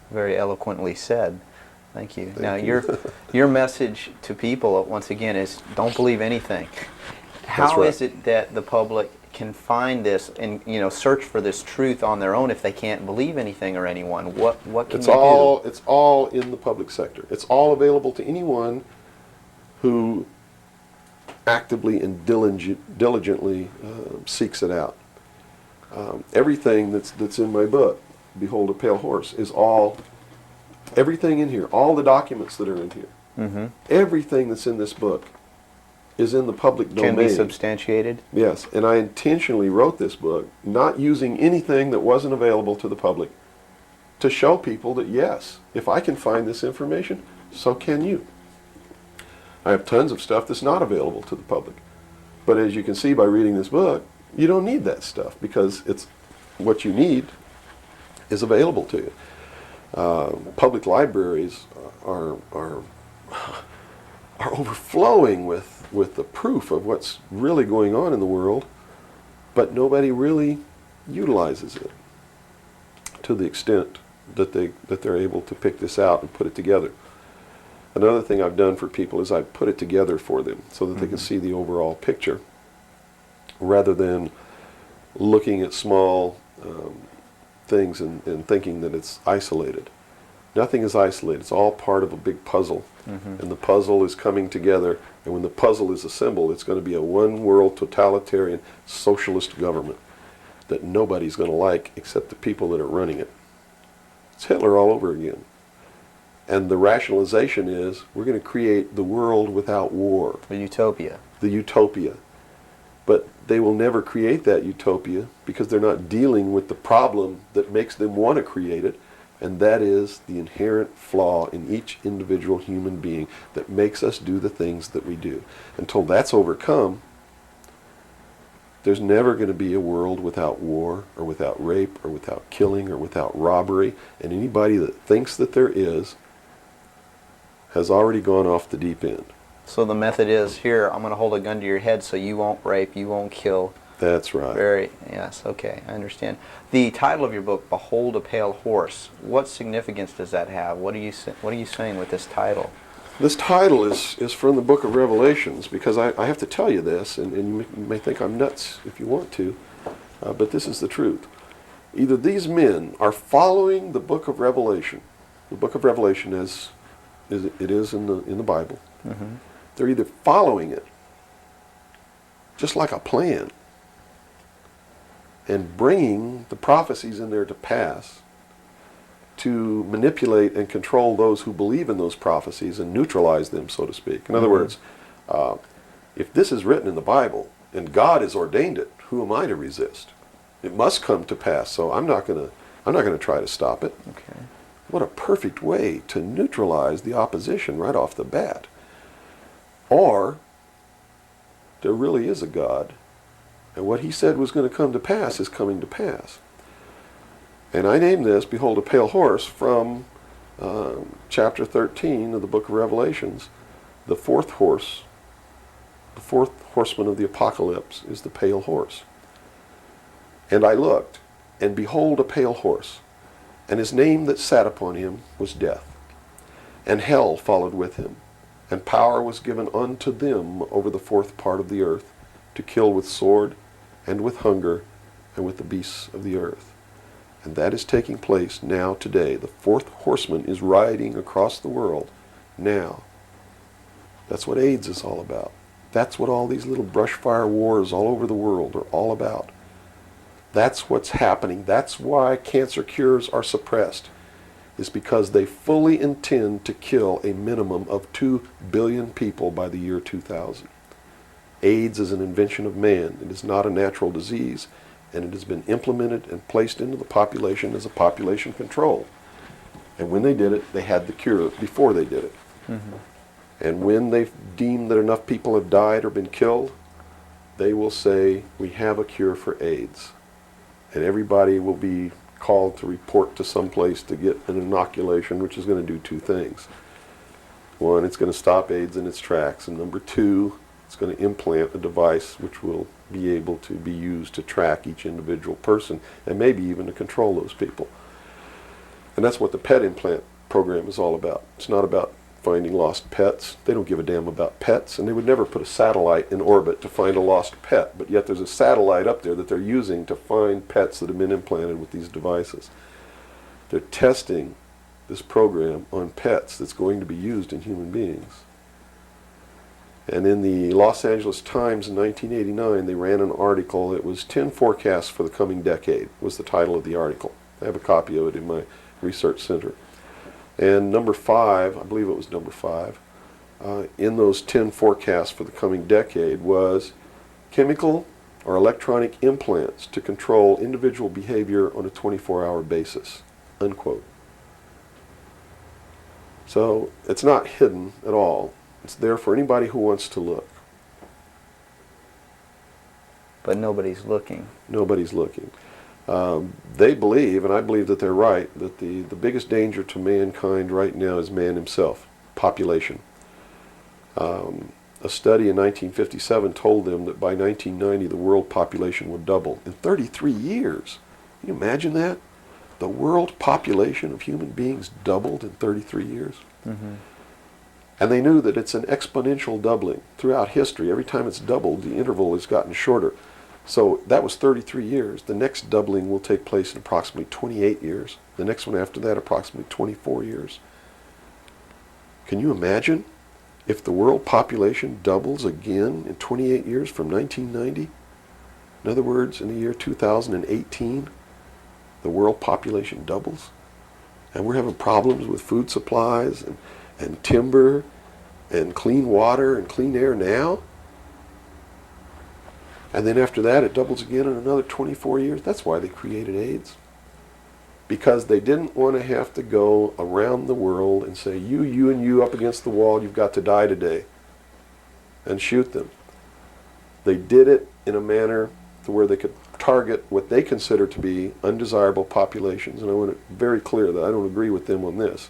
Very eloquently said. Thank you. Thank Now, you. your message to people, once again, is don't believe anything. How right. is it that the public can find this and search for this truth on their own if they can't believe anything or anyone? What can you do? It's all in the public sector. It's all available to anyone who actively and diligently seeks it out. Everything that's in my book, Behold a Pale Horse, is all Everything in here, all the documents that are in here, Mm-hmm. everything that's in this book is in the public domain. Can be substantiated. Yes, and I intentionally wrote this book not using anything that wasn't available to the public to show people that yes, if I can find this information, so can you. I have tons of stuff that's not available to the public. But as you can see by reading this book, you don't need that stuff because it's what you need is available to you. Public libraries are overflowing with the proof of what's really going on in the world, but nobody really utilizes it to the extent that they're able to pick this out and put it together. Another thing I've done for people is I've put it together for them so that they can see the overall picture rather than looking at small things and thinking that it's isolated. Nothing is isolated. It's all part of a big puzzle. And the puzzle is coming together, and when the puzzle is assembled, it's going to be a one-world totalitarian socialist government that nobody's going to like except the people that are running it. It's Hitler all over again. And the rationalization is we're going to create the world without war, A utopia. the utopia. But they will never create that utopia because they're not dealing with the problem that makes them want to create it, and that is the inherent flaw in each individual human being that makes us do the things that we do. Until that's overcome, there's never going to be a world without war or without rape or without killing or without robbery, and anybody that thinks that there is has already gone off the deep end. So the method is, here, I'm going to hold a gun to your head so you won't rape, you won't kill. That's right. Yes, okay, I understand. The title of your book, Behold a Pale Horse, what significance does that have? What are you saying with this title? This title is from the book of Revelations, because I have to tell you this, and you may think I'm nuts if you want to, but this is the truth. Either these men are following the book of Revelation, the book of Revelation as it is in the Bible. Mm-hmm. They're either following it, just like a plan, and bringing the prophecies in there to pass to manipulate and control those who believe in those prophecies and neutralize them, so to speak. In other words, if this is written in the Bible and God has ordained it, who am I to resist? It must come to pass, so I'm not going to try to stop it. Okay. What a perfect way to neutralize the opposition right off the bat. Or there really is a God, and what he said was going to come to pass is coming to pass. And I named this, Behold a Pale Horse, from chapter 13 of the book of Revelations. The fourth horse, the fourth horseman of the apocalypse is the pale horse. And I looked, and behold a pale horse, and his name that sat upon him was Death. And hell followed with him, and power was given unto them over the fourth part of the earth, to kill with sword, and with hunger, and with the beasts of the earth. And that is taking place now today. The fourth horseman is riding across the world now. That's what AIDS is all about. That's what all these little brush fire wars all over the world are all about. That's what's happening. That's why cancer cures are suppressed, is because they fully intend to kill a minimum of 2 billion people by the year 2000. AIDS is an invention of man. It is not a natural disease, and it has been implemented and placed into the population as a population control. And when they did it, they had the cure before they did it. Mm-hmm. And when they've deemed that enough people have died or been killed, they will say, we have a cure for AIDS. And everybody will be called to report to some place to get an inoculation, which is going to do two things. One, it's going to stop AIDS in its tracks. And number two, it's going to implant a device which will be able to be used to track each individual person and maybe even to control those people. And that's what the pet implant program is all about. It's not about finding lost pets. They don't give a damn about pets, and they would never put a satellite in orbit to find a lost pet, but yet there's a satellite up there that they're using to find pets that have been implanted with these devices. They're testing this program on pets that's going to be used in human beings. And in the Los Angeles Times in 1989, they ran an article. It was 10 Forecasts for the Coming Decade, was the title of the article. I have a copy of it in my research center. And number 5, I believe it was number 5, in those 10 forecasts for the coming decade was chemical or electronic implants to control individual behavior on a 24-hour basis, unquote. So it's not hidden at all. It's there for anybody who wants to look. But nobody's looking. Nobody's looking. They believe, and I believe that they're right, that the biggest danger to mankind right now is man himself, population. A study in 1957 told them that by 1990 the world population would double in 33 years. Can you imagine that? The world population of human beings doubled in 33 years. Mm-hmm. And they knew that it's an exponential doubling throughout history. Every time it's doubled, the interval has gotten shorter. So that was 33 years. The next doubling will take place in approximately 28 years. The next one after that, approximately 24 years. Can you imagine if the world population doubles again in 28 years from 1990? In other words, in the year 2018, the world population doubles. And we're having problems with food supplies and timber and clean water and clean air now. And then after that, it doubles again in another 24 years. That's why they created AIDS. Because they didn't want to have to go around the world and say, you, and you up against the wall, you've got to die today, and shoot them. They did it in a manner to where they could target what they consider to be undesirable populations. And I want to be very clear that I don't agree with them on this.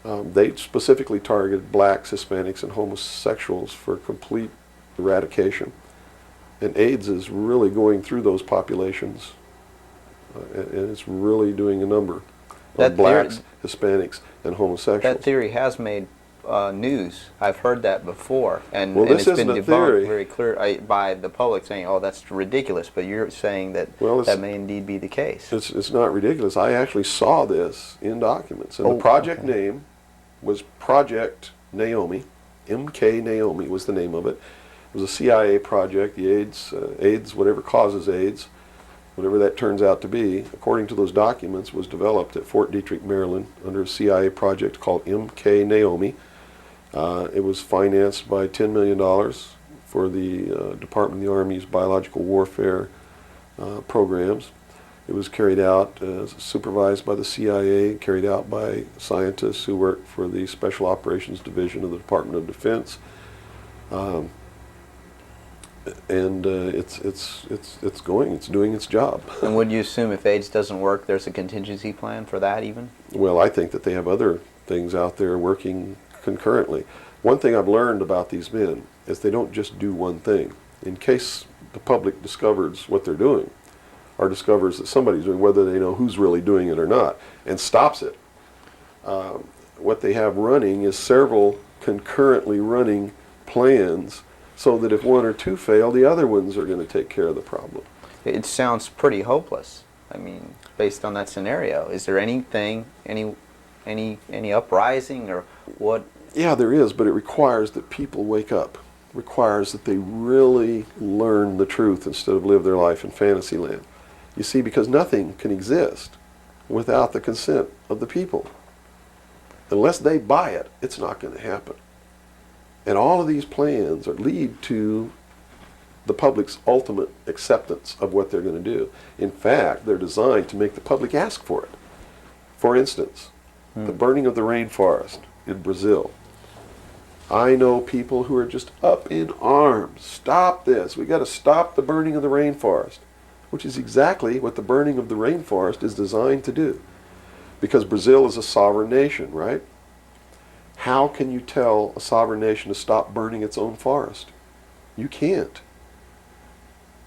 They specifically targeted blacks, Hispanics, and homosexuals for complete eradication. And AIDS is really going through those populations, and it's really doing a number on blacks, Hispanics, and homosexuals. That theory has made news. I've heard that before, and, Well, and this it's been isn't a debunked theory. very clear by the public, saying, "Oh, that's ridiculous." But you're saying that Well, that may indeed be the case. It's not ridiculous. I actually saw this in documents, and Oh, the project okay. name was Project Naomi. MK Naomi was the name of it. It was a CIA project. The AIDS, whatever causes AIDS, whatever that turns out to be, according to those documents, was developed at Fort Detrick, Maryland, under a CIA project called MK Naomi. It was financed by $10 million for the Department of the Army's biological warfare programs. It was carried out, supervised by the CIA, carried out by scientists who worked for the Special Operations Division of the Department of Defense. And it's doing its job. And would you assume if AIDS doesn't work, there's a contingency plan for that even? Well, I think that they have other things out there working concurrently. One thing I've learned about these men is they don't just do one thing. In case the public discovers what they're doing, or discovers that somebody's doing, whether they know who's really doing it or not, and stops it, what they have running is several concurrently running plans, so that if one or two fail, the other ones are going to take care of the problem. It sounds pretty hopeless. I mean, based on that scenario, is there anything, any uprising or what? Yeah, there is, but it requires that people wake up. It requires that they really learn the truth instead of live their life in fantasy land. You see, because nothing can exist without the consent of the people. Unless they buy it, it's not going to happen. And all of these plans lead to the public's ultimate acceptance of what they're going to do. In fact, they're designed to make the public ask for it. For instance, the burning of the rainforest in Brazil. I know people who are just up in arms. Stop this. We got to stop the burning of the rainforest, which is exactly what the burning of the rainforest is designed to do. Because Brazil is a sovereign nation, right? How can you tell a sovereign nation to stop burning its own forest? You can't.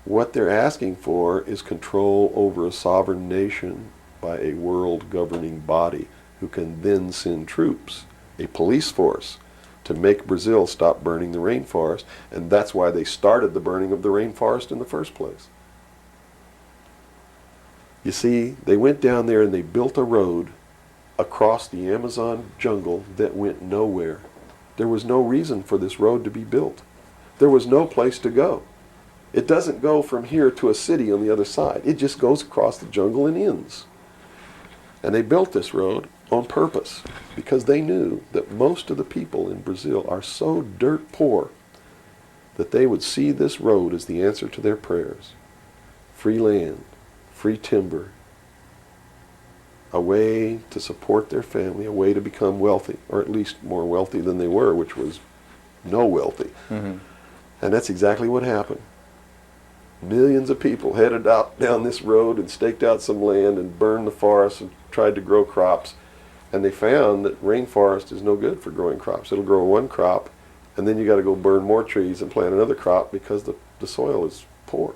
What they're asking for is control over a sovereign nation by a world governing body who can then send troops, a police force, to make Brazil stop burning the rainforest. And that's why they started the burning of the rainforest in the first place. You see, they went down there and they built a road across the Amazon jungle that went nowhere. There was no reason for this road to be built. There was no place to go. It doesn't go from here to a city on the other side. It just goes across the jungle and ends. And they built this road on purpose, because they knew that most of the people in Brazil are so dirt poor that they would see this road as the answer to their prayers. Free land, free timber, a way to support their family, a way to become wealthy, or at least more wealthy than they were, which was no wealthy. Mm-hmm. And that's exactly what happened. Millions of people headed out down this road and staked out some land and burned the forest and tried to grow crops. And they found that rainforest is no good for growing crops. It'll grow one crop, and then you got to go burn more trees and plant another crop because the soil is poor.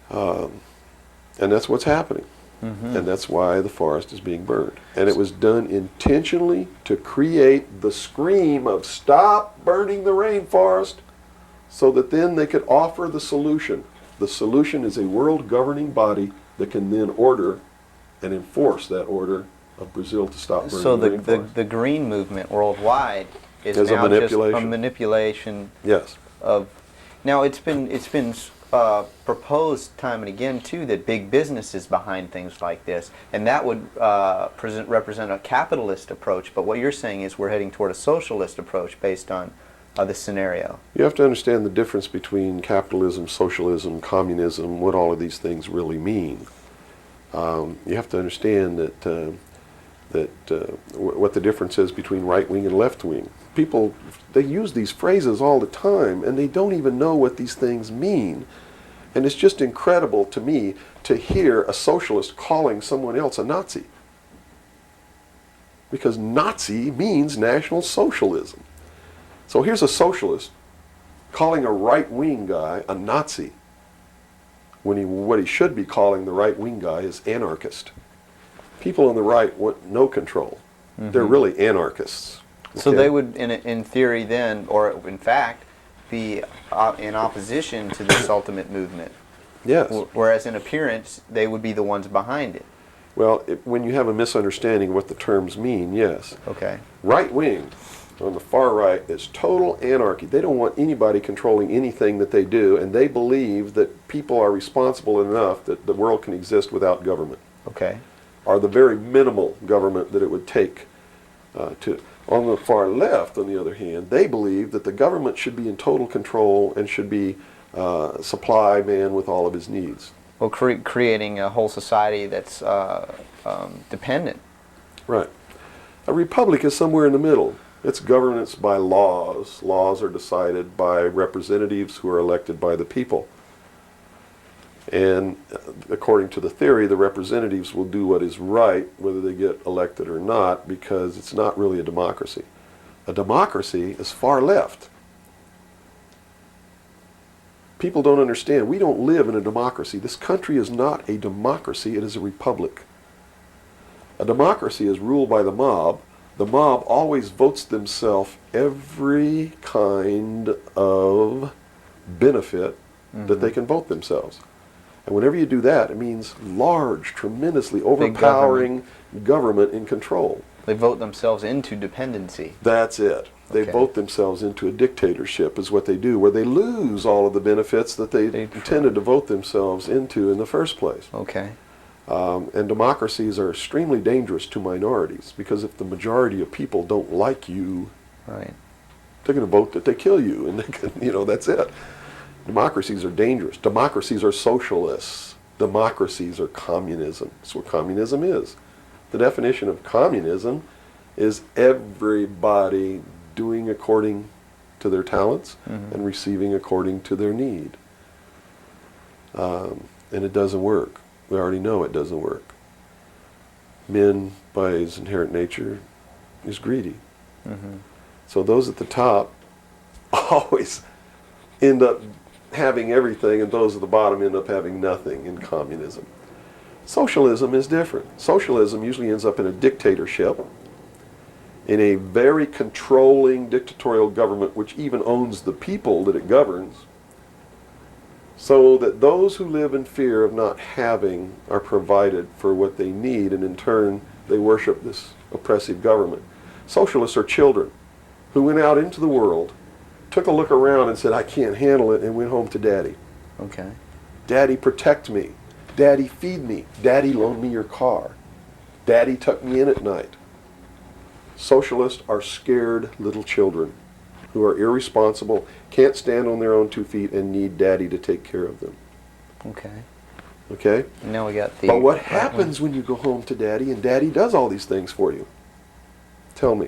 And that's what's happening. Mm-hmm. And that's why the forest is being burned. And it was done intentionally to create the scream of stop burning the rainforest, so that then they could offer the solution. The solution is a world governing body that can then order and enforce that order of Brazil to stop burning So the the rainforest. green movement worldwide is As a now just a manipulation. manipulation Yes. of. Now it's been proposed time and again too that big business is behind things like this, and that would represent a capitalist approach. But what you're saying is we're heading toward a socialist approach based on this scenario. You have to understand the difference between capitalism, socialism, communism, what all of these things really mean. You have to understand what the difference is between right wing and left wing. People, they use these phrases all the time, and they don't even know what these things mean. And it's just incredible to me to hear a socialist calling someone else a Nazi. Because Nazi means National Socialism. So here's a socialist calling a right-wing guy a Nazi, when what he should be calling the right-wing guy is anarchist. People on the right want no control. Mm-hmm. They're really anarchists. So Okay? they would, in theory then, or in fact, be in opposition to this ultimate movement. Yes. Whereas in appearance, they would be the ones behind it. Well, when you have a misunderstanding of what the terms mean, yes. Okay. Right-wing on the far right is total anarchy. They don't want anybody controlling anything that they do, and they believe that people are responsible enough that the world can exist without government, Okay. or the very minimal government that it would take to. On the far left, on the other hand, they believe that the government should be in total control and should be supply man with all of his needs. Well, creating a whole society that's dependent. Right. A republic is somewhere in the middle. It's governance by laws. Laws are decided by representatives who are elected by the people. And according to the theory, the representatives will do what is right, whether they get elected or not, because it's not really a democracy. A democracy is far left. People don't understand. We don't live in a democracy. This country is not a democracy. It is a republic. A democracy is ruled by the mob. The mob always votes themselves every kind of benefit that they can vote themselves. And whenever you do that, it means large, tremendously overpowering government in control. They vote themselves into dependency. That's it. They Okay. vote themselves into a dictatorship is what they do, where they lose all of the benefits that they intended to vote themselves into in the first place. Okay. And democracies are extremely dangerous to minorities, because if the majority of people don't like you, Right. they're going to vote that they kill you, and they can, that's it. Democracies are dangerous. Democracies are socialists. Democracies are communism. That's what communism is. The definition of communism is everybody doing according to their talents and receiving according to their need. And it doesn't work. We already know it doesn't work. Man, by his inherent nature, is greedy. Mm-hmm. So those at the top always end up having everything, and those at the bottom end up having nothing in communism. Socialism is different. Socialism usually ends up in a dictatorship, in a very controlling dictatorial government which even owns the people that it governs, so that those who live in fear of not having are provided for what they need, and in turn they worship this oppressive government. Socialists are children who went out into the world, took a look around and said, I can't handle it, and went home to Daddy. Okay. Daddy, protect me. Daddy, feed me. Daddy, loan me your car. Daddy tuck me in at night. Socialists are scared little children who are irresponsible, can't stand on their own 2 feet, and need Daddy to take care of them. Okay. Okay? Now we got the. But what right happens when you go home to Daddy and Daddy does all these things for you? Tell me.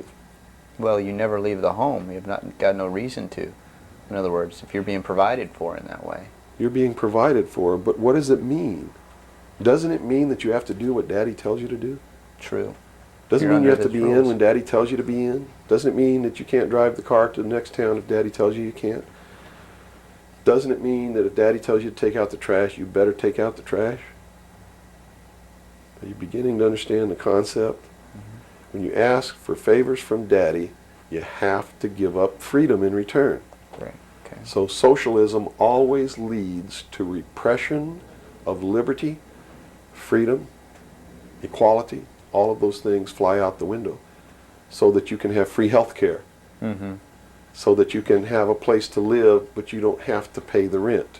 Well, you never leave the home. You've not got no reason to. In other words, if you're being provided for in that way. You're being provided for, but what does it mean? Doesn't it mean that you have to do what Daddy tells you to do? True. Doesn't You're mean you under have to his be in rules. when Daddy tells you to be in. Doesn't it mean that you can't drive the car to the next town if Daddy tells you you can't. Doesn't it mean that if Daddy tells you to take out the trash, you better take out the trash? Are you beginning to understand the concept? When you ask for favors from Daddy, you have to give up freedom in return. Right. Okay. So socialism always leads to repression of liberty, freedom, equality. All of those things fly out the window so that you can have free health care, Mm-hmm. so that you can have a place to live but you don't have to pay the rent,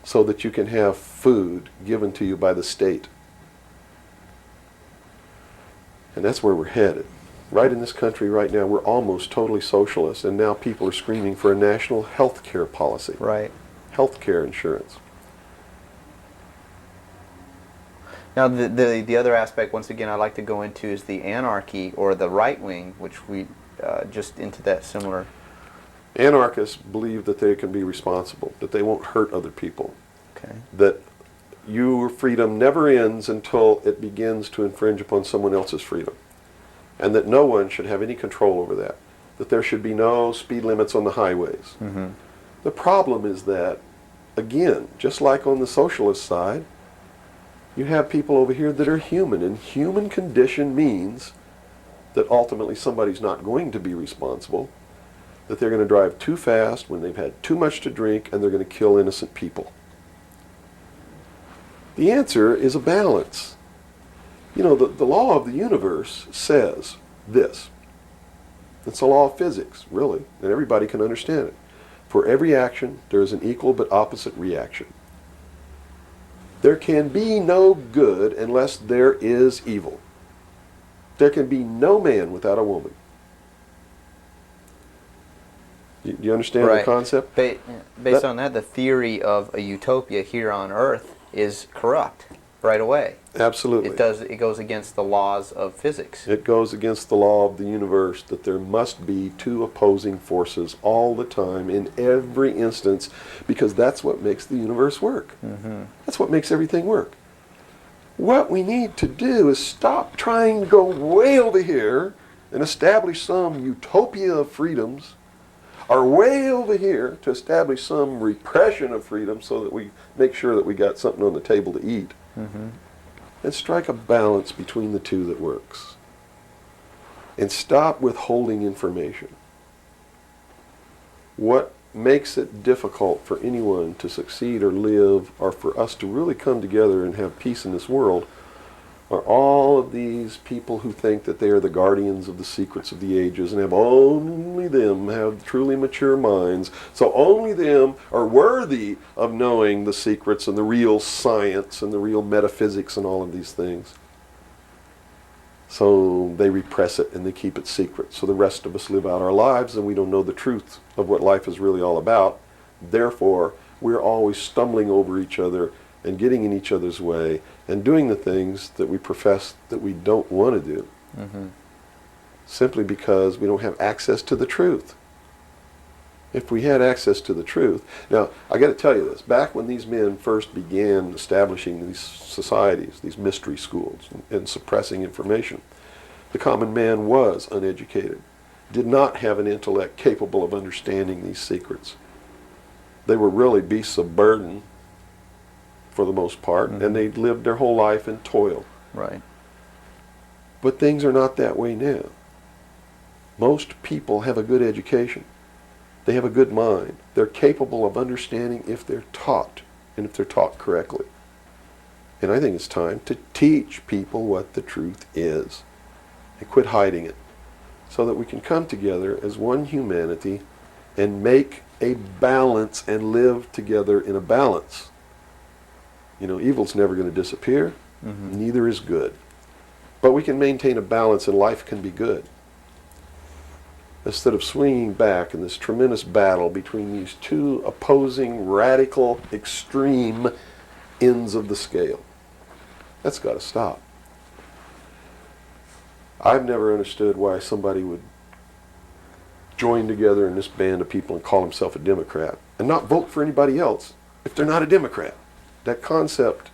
so that you can have food given to you by the state. And that's where we're headed. Right in this country right now, we're almost totally socialist, and now people are screaming for a national health care policy, Right. health care insurance. Now, the other aspect, once again, I'd like to go into is the anarchy or the right wing, which we just into that similar. Anarchists believe that they can be responsible, that they won't hurt other people, Okay. that your freedom never ends until it begins to infringe upon someone else's freedom, and that no one should have any control over that there should be no speed limits on the highways. Mm-hmm. The problem is that, again, just like on the socialist side, you have people over here that are human, and human condition means that ultimately somebody's not going to be responsible, that they're going to drive too fast when they've had too much to drink, and they're going to kill innocent people. The answer is a balance. You know, the law of the universe says this. It's a law of physics, really, and everybody can understand it. For every action, there is an equal but opposite reaction. There can be no good unless there is evil. There can be no man without a woman. Do you understand the Right. concept? Based on that, the theory of a utopia here on Earth is corrupt right away. Absolutely. It goes against the laws of physics. It goes against the law of the universe that there must be two opposing forces all the time in every instance, because that's what makes the universe work. Mm-hmm. That's what makes everything work. What we need to do is stop trying to go way over here and establish some utopia of freedoms, or way over here to establish some repression of freedom so that we make sure that we got something on the table to eat. Mm-hmm. And strike a balance between the two that works. And stop withholding information. What makes it difficult for anyone to succeed or live, or for us to really come together and have peace in this world, are all of these people who think that they are the guardians of the secrets of the ages and have only them have truly mature minds, so only them are worthy of knowing the secrets and the real science and the real metaphysics and all of these things. So they repress it and they keep it secret. So the rest of us live out our lives and we don't know the truth of what life is really all about. Therefore, we're always stumbling over each other and getting in each other's way and doing the things that we profess that we don't want to do. Mm-hmm. Simply because we don't have access to the truth. If we had access to the truth. Now, I got to tell you this. Back when these men first began establishing these societies, these mystery schools, and suppressing information, the common man was uneducated, did not have an intellect capable of understanding these secrets. They were really beasts of burden for the most part, Mm-hmm. and they lived their whole life in toil. Right. But things are not that way now. Most people have a good education. They have a good mind. They're capable of understanding if they're taught, and if they're taught correctly. And I think it's time to teach people what the truth is and quit hiding it, so that we can come together as one humanity and make a balance and live together in a balance. You know, evil's never going to disappear. Mm-hmm. Neither is good. But we can maintain a balance and life can be good. Instead of swinging back in this tremendous battle between these two opposing, radical, extreme ends of the scale. That's got to stop. I've never understood why somebody would join together in this band of people and call himself a Democrat and not vote for anybody else if they're not a Democrat. That concept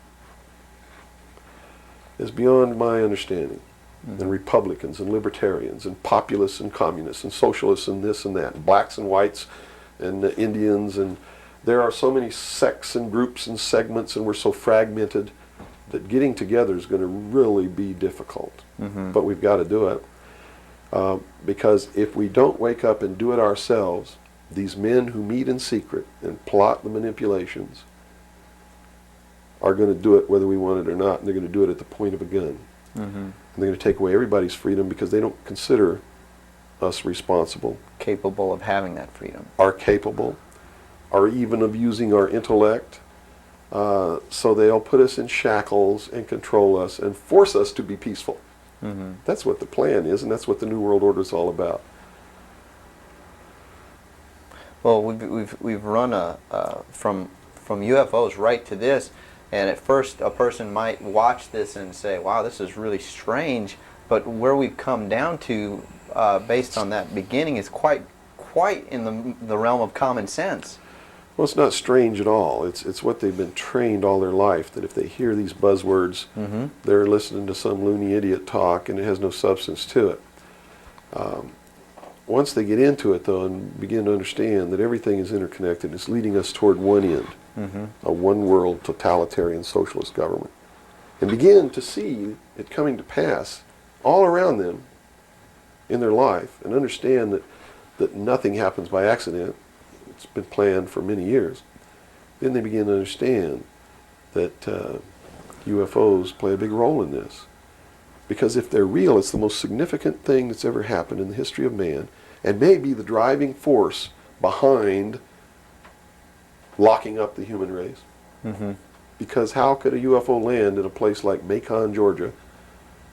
is beyond my understanding. And Republicans and Libertarians and populists and communists and socialists and this and that, and blacks and whites and Indians, and there are so many sects and groups and segments, and we're so fragmented that getting together is going to really be difficult. But we've got to do it. Because if we don't wake up and do it ourselves, these men who meet in secret and plot the manipulations are going to do it whether we want it or not, and they're going to do it at the point of a gun. And they're going to take away everybody's freedom because they don't consider us responsible, Capable of having that freedom. are capable, are even of using our intellect. So they'll put us in shackles and control us and force us to be peaceful. That's what the plan is, and that's what the New World Order is all about. Well, we've run from UFOs right to this, and at first a person might watch this and say, "Wow, this is really strange." But where we've come down to, based on that beginning, is quite in the realm of common sense. Well, it's not strange at all. It's what they've been trained all their life, that if they hear these buzzwords, they're listening to some loony idiot talk and it has no substance to it. Once they get into it, though, and begin to understand that everything is interconnected, it's leading us toward one end, a one-world totalitarian socialist government, and begin to see it coming to pass all around them in their life, and understand that nothing happens by accident. It's been planned for many years. Then they begin to understand that UFOs play a big role in this. Because if they're real, it's the most significant thing that's ever happened in the history of man, and may be the driving force behind locking up the human race. Because how could a UFO land in a place like Macon, Georgia,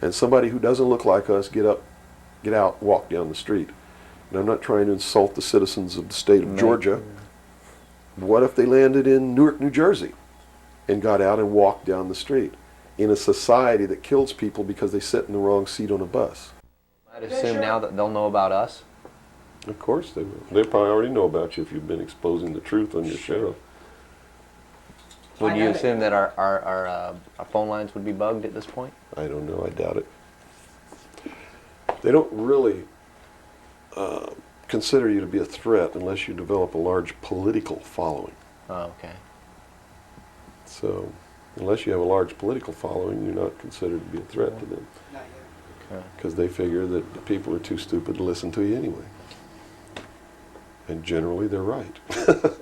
and somebody who doesn't look like us get out, walk down the street? And I'm not trying to insult the citizens of the state of Georgia. What if they landed in Newark, New Jersey, and got out and walked down the street in a society that kills people because they sit in the wrong seat on a bus? I'd assume now that they'll know about us. Of course they will. They probably already know about you if you've been exposing the truth on your show. Would you assume that our phone lines would be bugged at this point? I don't know. I doubt it. They don't really consider you to be a threat unless you develop a large political following. Oh, okay. So unless you have a large political following, you're not considered to be a threat to them. Not yet. Okay. Because they figure that the people are too stupid to listen to you anyway. And generally they're right.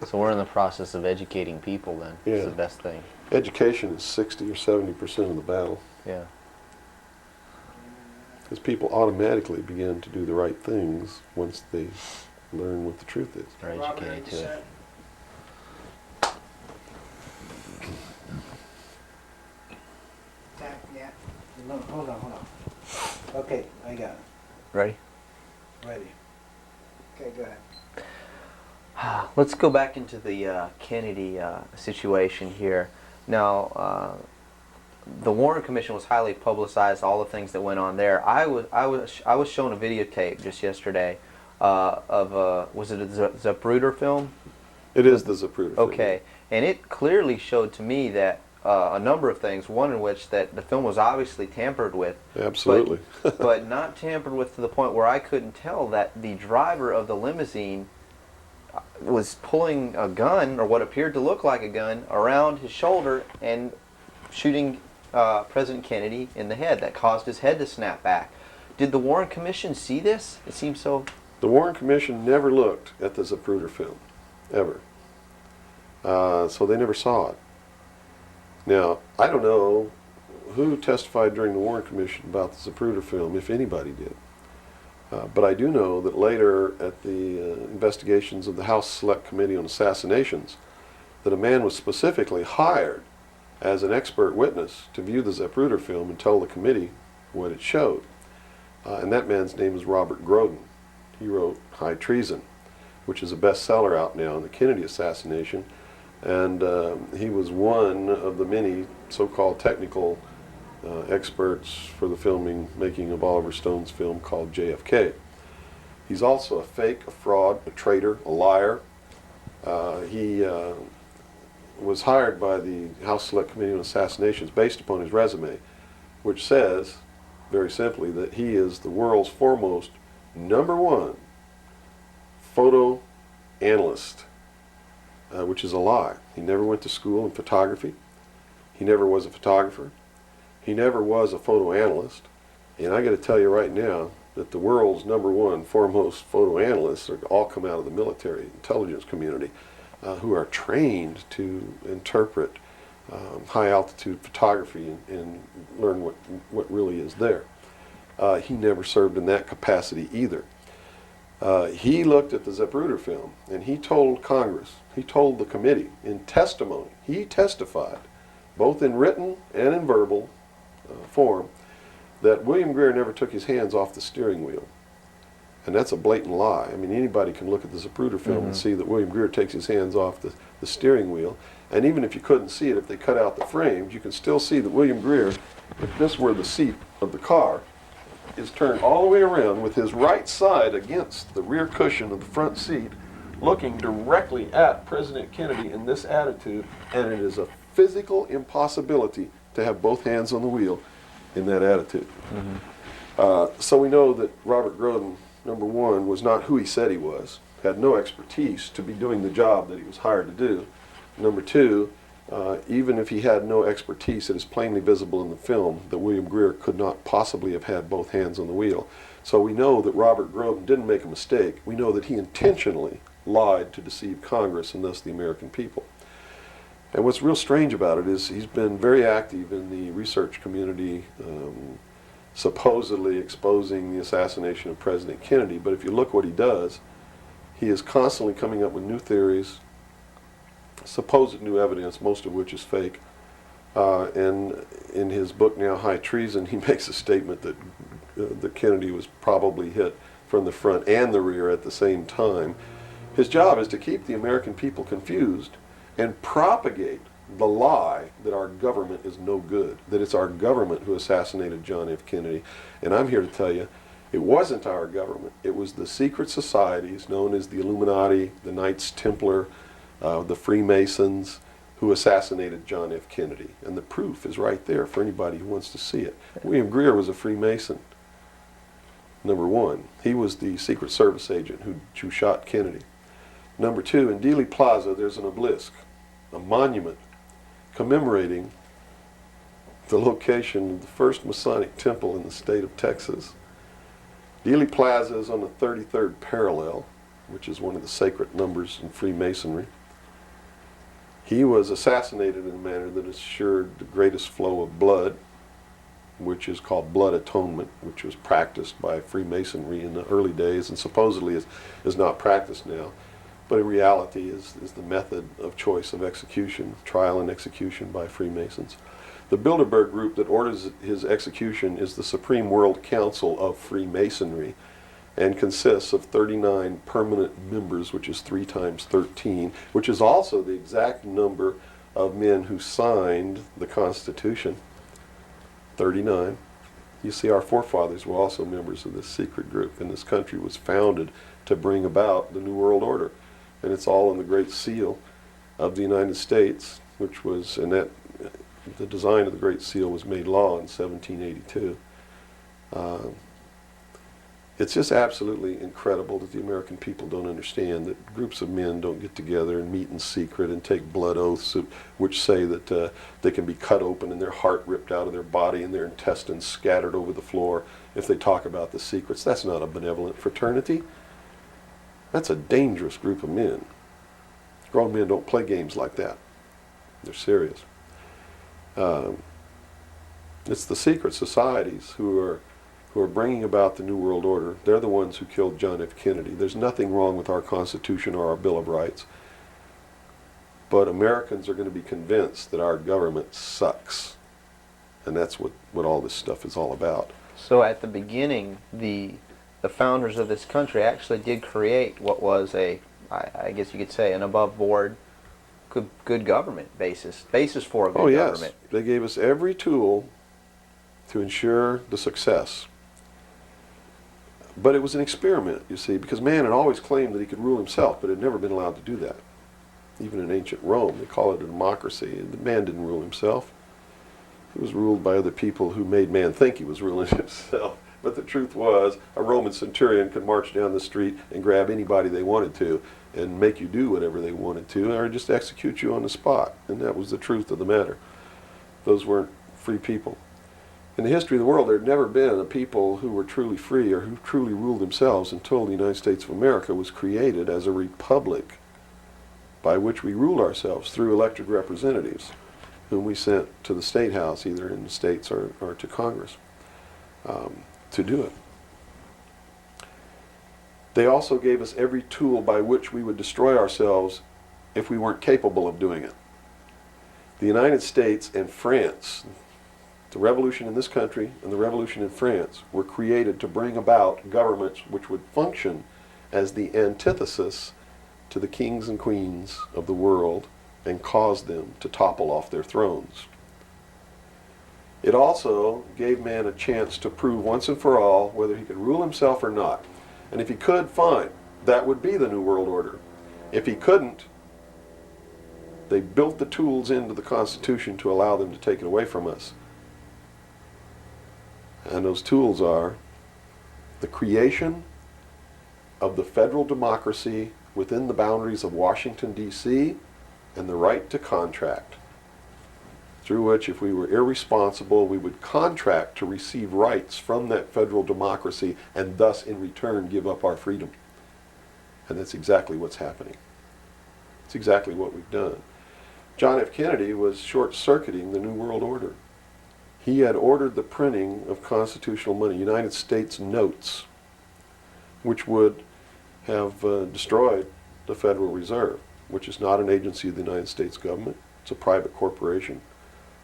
So we're in the process of educating people then. Yeah. It's the best thing. Education is 60 or 70% of the battle. Yeah. Because people automatically begin to do the right things once they learn what the truth is. Are Robert, educated you to it. set? Yeah. No, hold on. Okay, I got it. Ready? Ready. Okay, go ahead. Let's go back into the Kennedy situation here. Now, the Warren Commission was highly publicized. All the things that went on there. I was shown a videotape just yesterday of was it a Zapruder film? It is the Zapruder thing. Okay, and it clearly showed to me that a number of things. One in which that the film was obviously tampered with. Absolutely. but not tampered with to the point where I couldn't tell that the driver of the limousine was pulling a gun, or what appeared to look like a gun, around his shoulder and shooting President Kennedy in the head. That caused his head to snap back. Did the Warren Commission see this? It seems so. The Warren Commission never looked at the Zapruder film, ever. So they never saw it. Now, I don't know who testified during the Warren Commission about the Zapruder film, if anybody did. But I do know that later at the investigations of the House Select Committee on Assassinations, that a man was specifically hired as an expert witness to view the Zapruder film and tell the committee what it showed. And that man's name is Robert Groden. He wrote High Treason, which is a bestseller out now on the Kennedy assassination. And he was one of the many so-called technical experts for the making of Oliver Stone's film called JFK. He's also a fake, a fraud, a traitor, a liar. He was hired by the House Select Committee on Assassinations based upon his resume, which says, very simply, that he is the world's foremost #1 photo analyst, which is a lie. He never went to school in photography. He never was a photographer. He never was a photo analyst. And I got to tell you right now that the world's #1 foremost photo analysts are all come out of the military intelligence community, who are trained to interpret high altitude photography and learn what really is there. He never served in that capacity either. He looked at the Zapruder film and he told Congress, he told the committee in testimony, he testified, both in written and in verbal form, that William Greer never took his hands off the steering wheel. And that's a blatant lie. I mean, anybody can look at the Zapruder film and see that William Greer takes his hands off the steering wheel. And even if you couldn't see it, if they cut out the frames, you can still see that William Greer, if this were the seat of the car, is turned all the way around with his right side against the rear cushion of the front seat, looking directly at President Kennedy in this attitude, and it is a physical impossibility to have both hands on the wheel in that attitude. So we know that Robert Groden, #1, was not who he said he was, had no expertise to be doing the job that he was hired to do. #2, even if he had no expertise, it is plainly visible in the film that William Greer could not possibly have had both hands on the wheel. So we know that Robert Groden didn't make a mistake. We know that he intentionally lied to deceive Congress and thus the American people. And what's real strange about it is he's been very active in the research community, supposedly exposing the assassination of President Kennedy. But if you look what he does, he is constantly coming up with new theories, supposed new evidence, most of which is fake. And in his book now, High Treason, he makes a statement that Kennedy was probably hit from the front and the rear at the same time. His job is to keep the American people confused and propagate the lie that our government is no good, that it's our government who assassinated John F. Kennedy. And I'm here to tell you, it wasn't our government. It was the secret societies known as the Illuminati, the Knights Templar, the Freemasons, who assassinated John F. Kennedy. And the proof is right there for anybody who wants to see it. William Greer was a Freemason, #1. He was the Secret Service agent who shot Kennedy. #2, in Dealey Plaza, there's an obelisk, a monument commemorating the location of the first Masonic temple in the state of Texas. Dealey Plaza is on the 33rd parallel, which is one of the sacred numbers in Freemasonry. He was assassinated in a manner that assured the greatest flow of blood, which is called blood atonement, which was practiced by Freemasonry in the early days and supposedly is not practiced now. But in reality is the method of choice of execution, trial and execution by Freemasons. The Bilderberg group that orders his execution is the Supreme World Council of Freemasonry and consists of 39 permanent members, which is 3 times 13, which is also the exact number of men who signed the Constitution, 39. You see, our forefathers were also members of this secret group, and this country was founded to bring about the New World Order. And it's all in the Great Seal of the United States, which was, the design of the Great Seal was made law in 1782. It's just absolutely incredible that the American people don't understand that groups of men don't get together and meet in secret and take blood oaths which say that they can be cut open and their heart ripped out of their body and their intestines scattered over the floor if they talk about the secrets. That's not a benevolent fraternity. That's a dangerous group of men. Grown men don't play games like that. They're serious. It's the secret societies who are bringing about the New World Order. They're the ones who killed John F. Kennedy. There's nothing wrong with our Constitution or our Bill of Rights. But Americans are going to be convinced that our government sucks. And that's what all this stuff is all about. So at the beginning, the founders of this country actually did create what was I guess you could say, an above board, good government basis for a good Oh yes, government. they gave us every tool to ensure the success. But it was an experiment, you see, because man had always claimed that he could rule himself, but had never been allowed to do that. Even in ancient Rome, they call it a democracy. The man didn't rule himself. He was ruled by other people who made man think he was ruling himself. But the truth was, a Roman centurion could march down the street and grab anybody they wanted to and make you do whatever they wanted to, or just execute you on the spot. And that was the truth of the matter. Those weren't free people. In the history of the world, there had never been a people who were truly free or who truly ruled themselves until the United States of America was created as a republic by which we ruled ourselves through elected representatives whom we sent to the State House, either in the states or to Congress, to do it. They also gave us every tool by which we would destroy ourselves if we weren't capable of doing it. The United States and France, the revolution in this country and the revolution in France, were created to bring about governments which would function as the antithesis to the kings and queens of the world and cause them to topple off their thrones. It also gave man a chance to prove once and for all whether he could rule himself or not. And if he could, fine. That would be the New World Order. If he couldn't, they built the tools into the Constitution to allow them to take it away from us. And those tools are the creation of the federal democracy within the boundaries of Washington, D.C., and the right to contract, through which, if we were irresponsible, we would contract to receive rights from that federal democracy and thus, in return, give up our freedom. And that's exactly what's happening. It's exactly what we've done. John F. Kennedy was short-circuiting the New World Order. He had ordered the printing of constitutional money, United States notes, which would have destroyed the Federal Reserve, which is not an agency of the United States government. It's a private corporation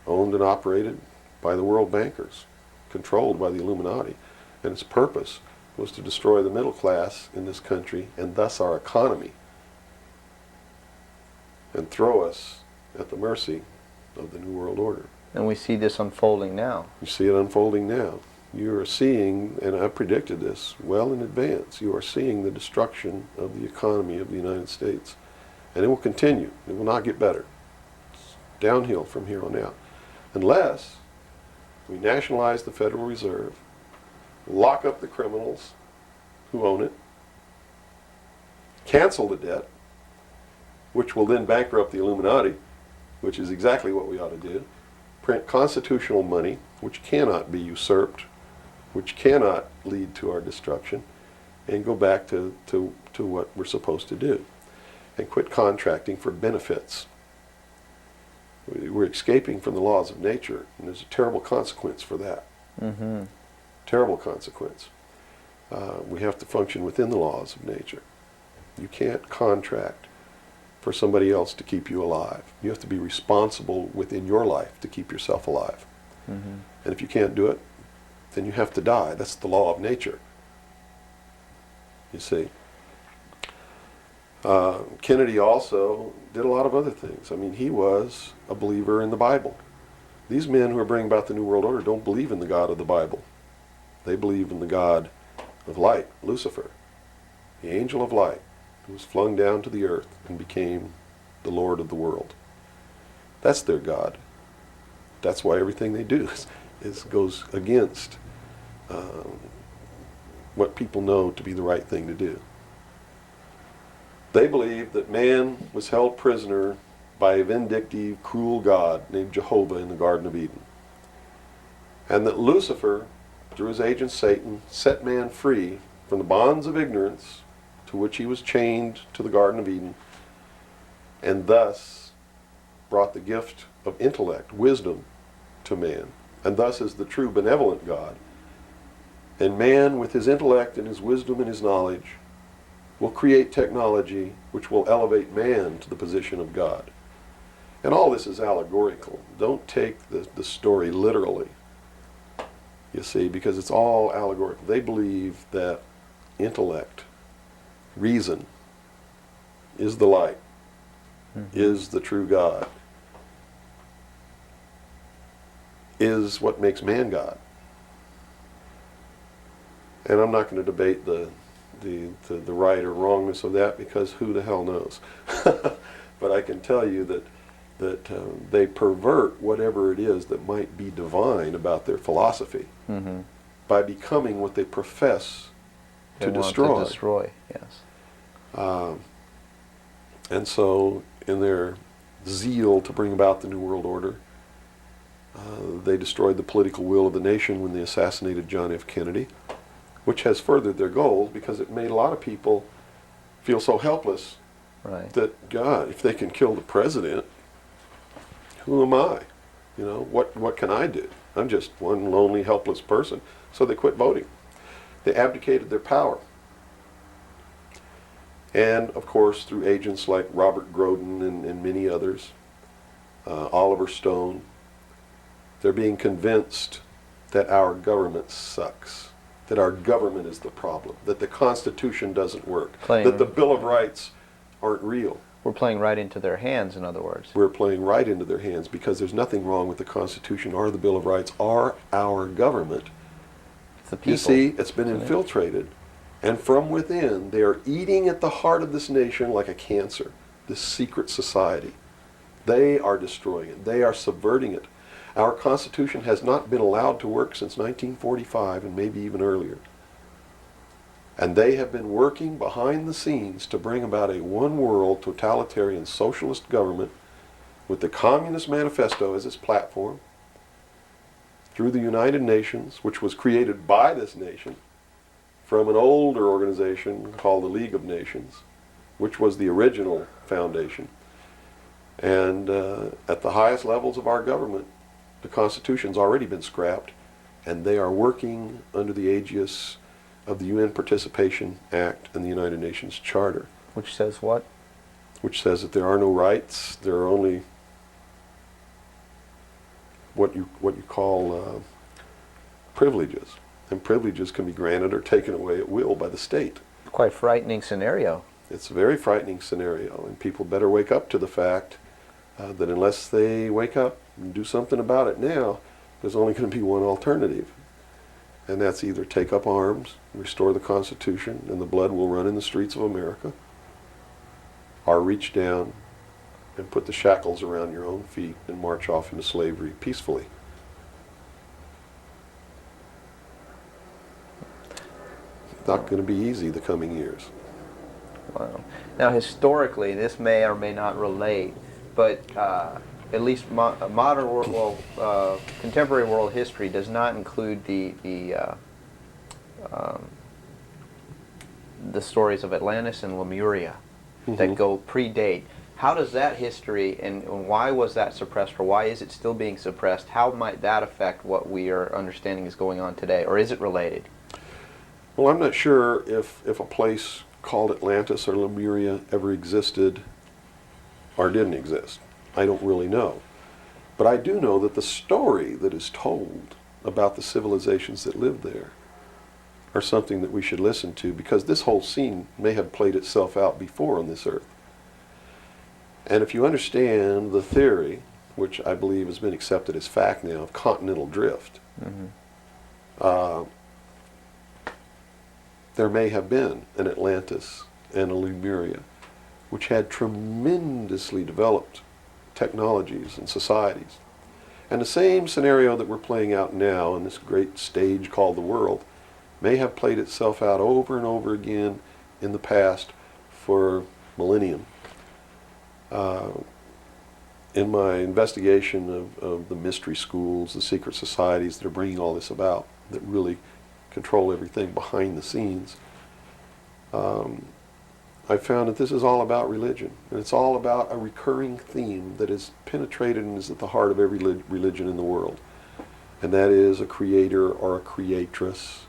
owned and operated by the world bankers, controlled by the Illuminati. And its purpose was to destroy the middle class in this country and thus our economy, and throw us at the mercy of the New World Order. And we see this unfolding now. You see it unfolding now. You are seeing, and I predicted this well in advance, you are seeing the destruction of the economy of the United States. And it will continue. It will not get better. It's downhill from here on out. Unless we nationalize the Federal Reserve, lock up the criminals who own it, cancel the debt, which will then bankrupt the Illuminati, which is exactly what we ought to do, print constitutional money, which cannot be usurped, which cannot lead to our destruction, and go back to what we're supposed to do, and quit contracting for benefits. We're escaping from the laws of nature, and there's a terrible consequence for that. Mm-hmm. Terrible consequence. We have to function within the laws of nature. You can't contract for somebody else to keep you alive. You have to be responsible within your life to keep yourself alive. Mm-hmm. And if you can't do it, then you have to die. That's the law of nature. You see. Kennedy also did a lot of other things. I mean, he was a believer in the Bible. These men who are bringing about the New World Order don't believe in the God of the Bible. They believe in the God of light, Lucifer, the angel of light, who was flung down to the earth and became the Lord of the world. That's their God. That's why everything they do goes against what people know to be the right thing to do. They believed that man was held prisoner by a vindictive, cruel God named Jehovah in the Garden of Eden. And that Lucifer, through his agent Satan, set man free from the bonds of ignorance to which he was chained to the Garden of Eden, and thus brought the gift of intellect, wisdom, to man, and thus is the true benevolent God. And man, with his intellect and his wisdom and his knowledge, will create technology which will elevate man to the position of God. And all this is allegorical. Don't take the story literally. you see, because it's all allegorical. They believe that intellect, reason, is the light, is the true God, is what makes man God. And I'm not going to debate the right or wrongness of that, because who the hell knows? But I can tell you that they pervert whatever it is that might be divine about their philosophy by becoming what they profess They to want destroy. To destroy, yes. And so, in their zeal to bring about the New World Order, they destroyed the political will of the nation when they assassinated John F. Kennedy, which has furthered their goals, because it made a lot of people feel so helpless Right. that, God, if they can kill the president, who am I? You know, what can I do? I'm just one lonely, helpless person. So they quit voting. They abdicated their power. And, of course, through agents like Robert Groden and many others, Oliver Stone, they're being convinced that our government sucks, that our government is the problem, that the Constitution doesn't work, that the Bill of Rights aren't real. We're playing right into their hands, in other words. We're playing right into their hands, because there's nothing wrong with the Constitution or the Bill of Rights or our government. It's the people. You see, it's been infiltrated. And from within, they are eating at the heart of this nation like a cancer, this secret society. They are destroying it. They are subverting it. Our Constitution has not been allowed to work since 1945, and maybe even earlier. And they have been working behind the scenes to bring about a one-world totalitarian socialist government with the Communist Manifesto as its platform, through the United Nations, which was created by this nation from an older organization called the League of Nations, which was the original foundation. And at the highest levels of our government, the Constitution's already been scrapped, and they are working under the aegis of the UN Participation Act and the United Nations Charter. Which says what? Which says that there are no rights, there are only what you call privileges. And privileges can be granted or taken away at will by the state. Quite frightening scenario. It's a very frightening scenario, and people better wake up to the fact that unless they wake up and do something about it now, there's only going to be one alternative. And that's either take up arms, restore the Constitution, and the blood will run in the streets of America, or reach down and put the shackles around your own feet and march off into slavery peacefully. Not going to be easy the coming years. Wow. Now, historically, this may or may not relate, but at least modern world, contemporary world history does not include the stories of Atlantis and Lemuria that go predate. How does that history, and why was that suppressed, or why is it still being suppressed? How might that affect what we are understanding is going on today, or is it related? Well, I'm not sure if a place called Atlantis or Lemuria ever existed or didn't exist. I don't really know. But I do know that the story that is told about the civilizations that lived there are something that we should listen to, because this whole scene may have played itself out before on this earth. And if you understand the theory, which I believe has been accepted as fact now, of continental drift, there may have been an Atlantis and a Lemuria, which had tremendously developed technologies and societies. And the same scenario that we're playing out now in this great stage called the world may have played itself out over and over again in the past for millennium. In my investigation of the mystery schools, the secret societies that are bringing all this about, that really control everything behind the scenes, I found that this is all about religion. And it's all about a recurring theme that is penetrated and is at the heart of every religion in the world. And that is a creator or a creatress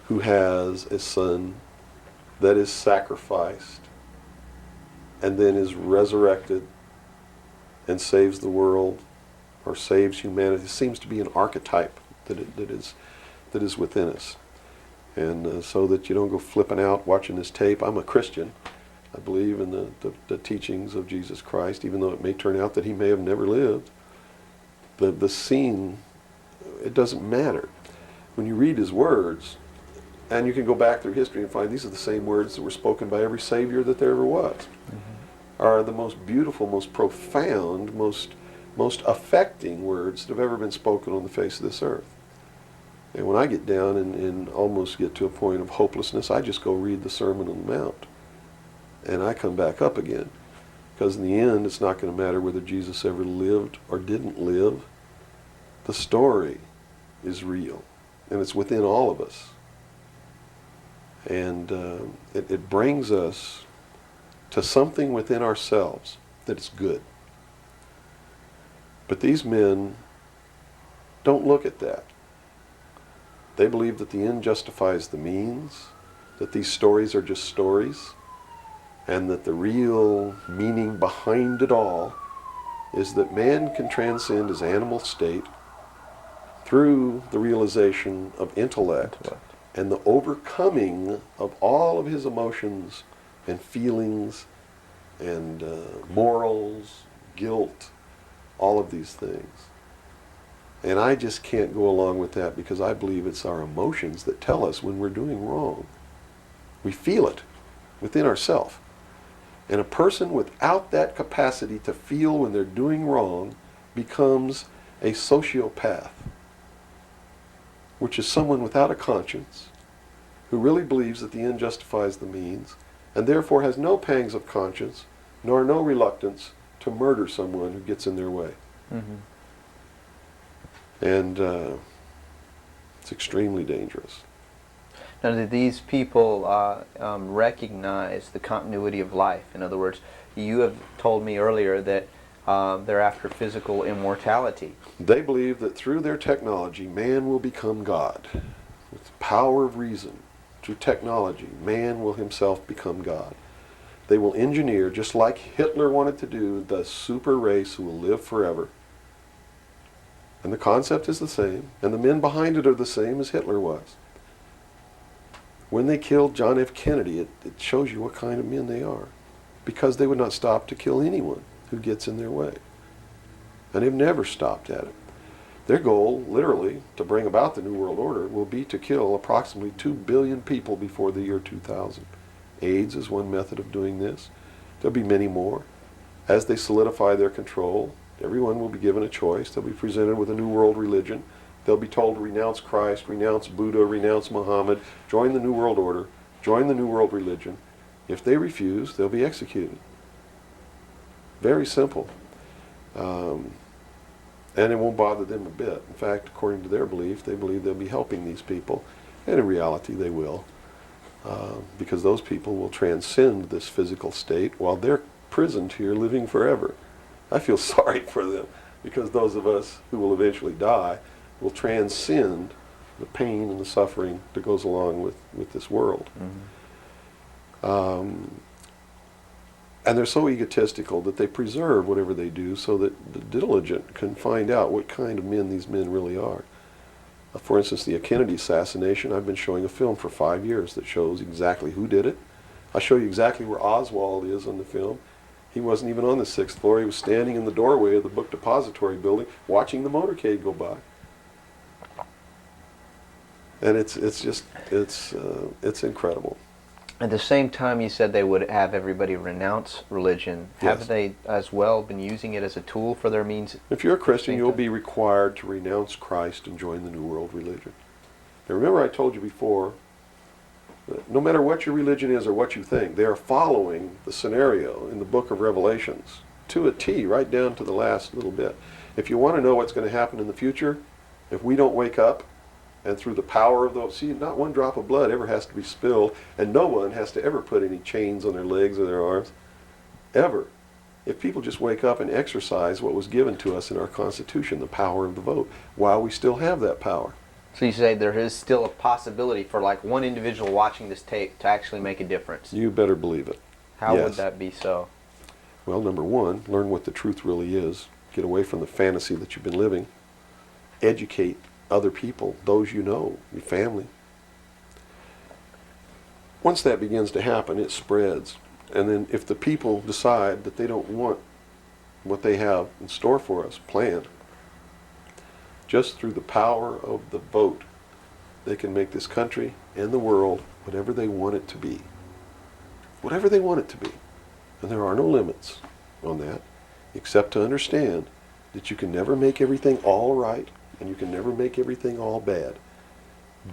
who has a son that is sacrificed and then is resurrected and saves the world or saves humanity. It seems to be an archetype that is within us. And so that you don't go flipping out watching this tape. I'm a Christian. I believe in the teachings of Jesus Christ, even though it may turn out that he may have never lived. The scene, it doesn't matter. When you read his words, and you can go back through history and find these are the same words that were spoken by every Savior that there ever was, are the most beautiful, most profound, most affecting words that have ever been spoken on the face of this earth. And when I get down and almost get to a point of hopelessness, I just go read the Sermon on the Mount. And I come back up again. Because in the end, it's not going to matter whether Jesus ever lived or didn't live. The story is real. And it's within all of us. And it brings us to something within ourselves that is good. But these men don't look at that. They believe that the end justifies the means, that these stories are just stories, and that the real meaning behind it all is that man can transcend his animal state through the realization of intellect and the overcoming of all of his emotions and feelings and morals, guilt, all of these things. And I just can't go along with that because I believe it's our emotions that tell us when we're doing wrong. We feel it within ourselves. And a person without that capacity to feel when they're doing wrong becomes a sociopath, which is someone without a conscience who really believes that the end justifies the means and therefore has no pangs of conscience nor no reluctance to murder someone who gets in their way. Mm-hmm. And it's extremely dangerous. Now, do these people recognize the continuity of life? In other words, you have told me earlier that they're after physical immortality. They believe that through their technology, man will become God. With the power of reason, through technology, man will himself become God. They will engineer, just like Hitler wanted to do, the super race who will live forever. And the concept is the same, and the men behind it are the same as Hitler was. When they killed John F. Kennedy, it shows you what kind of men they are. Because they would not stop to kill anyone who gets in their way. And they've never stopped at it. Their goal, literally, to bring about the New World Order, will be to kill approximately 2 billion people before the year 2000. AIDS is one method of doing this. There'll be many more. As they solidify their control, everyone will be given a choice. They'll be presented with a new world religion. They'll be told to renounce Christ, renounce Buddha, renounce Muhammad, join the New World Order, join the New World Religion. If they refuse, they'll be executed. Very simple. And it won't bother them a bit. In fact, according to their belief, they believe they'll be helping these people. And in reality, they will. Because those people will transcend this physical state while they're prisoned here living forever. I feel sorry for them because those of us who will eventually die will transcend the pain and the suffering that goes along with this world. Mm-hmm. And they're so egotistical that they preserve whatever they do so that the diligent can find out what kind of men these men really are. For instance, the Kennedy assassination, I've been showing a film for 5 years that shows exactly who did it. I show you exactly where Oswald is on the film. He wasn't even on the 6th floor. He was standing in the doorway of the book depository building watching the motorcade go by. And it's incredible. At the same time, you said they would have everybody renounce religion. Yes. Have they as well been using it as a tool for their means? If you're a Christian, you'll be required to renounce Christ and join the New World Religion. Now remember I told you before, that no matter what your religion is or what you think, they are following the scenario in the book of Revelations to a T, right down to the last little bit. If you want to know what's going to happen in the future, if we don't wake up, and through the power of those, see, not one drop of blood ever has to be spilled, and no one has to ever put any chains on their legs or their arms, ever. If people just wake up and exercise what was given to us in our Constitution, the power of the vote, while we still have that power. So you say there is still a possibility for like one individual watching this tape to actually make a difference. You better believe it. How Yes. would that be so? Well, number one, learn what the truth really is. Get away from the fantasy that you've been living. Educate other people, those you know, your family. Once that begins to happen, it spreads. And then if the people decide that they don't want what they have in store for us planned, just through the power of the vote, they can make this country and the world whatever they want it to be. Whatever they want it to be. And there are no limits on that, except to understand that you can never make everything all right, and you can never make everything all bad.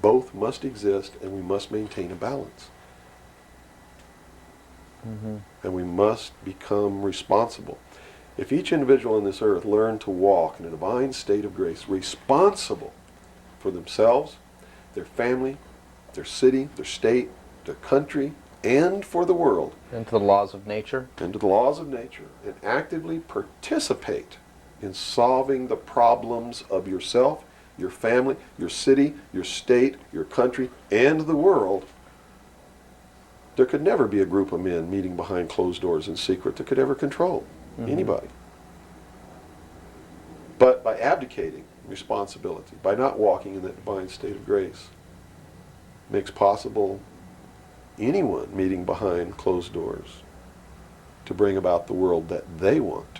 Both must exist, and we must maintain a balance. And we must become responsible. If each individual on this earth learned to walk in a divine state of grace, responsible for themselves, their family, their city, their state, their country, and for the world, And to the laws of nature. and to the laws of nature, and actively participate in solving the problems of yourself, your family, your city, your state, your country, and the world, there could never be a group of men meeting behind closed doors in secret that could ever control anybody. But by abdicating responsibility, by not walking in that divine state of grace, makes possible anyone meeting behind closed doors to bring about the world that they want.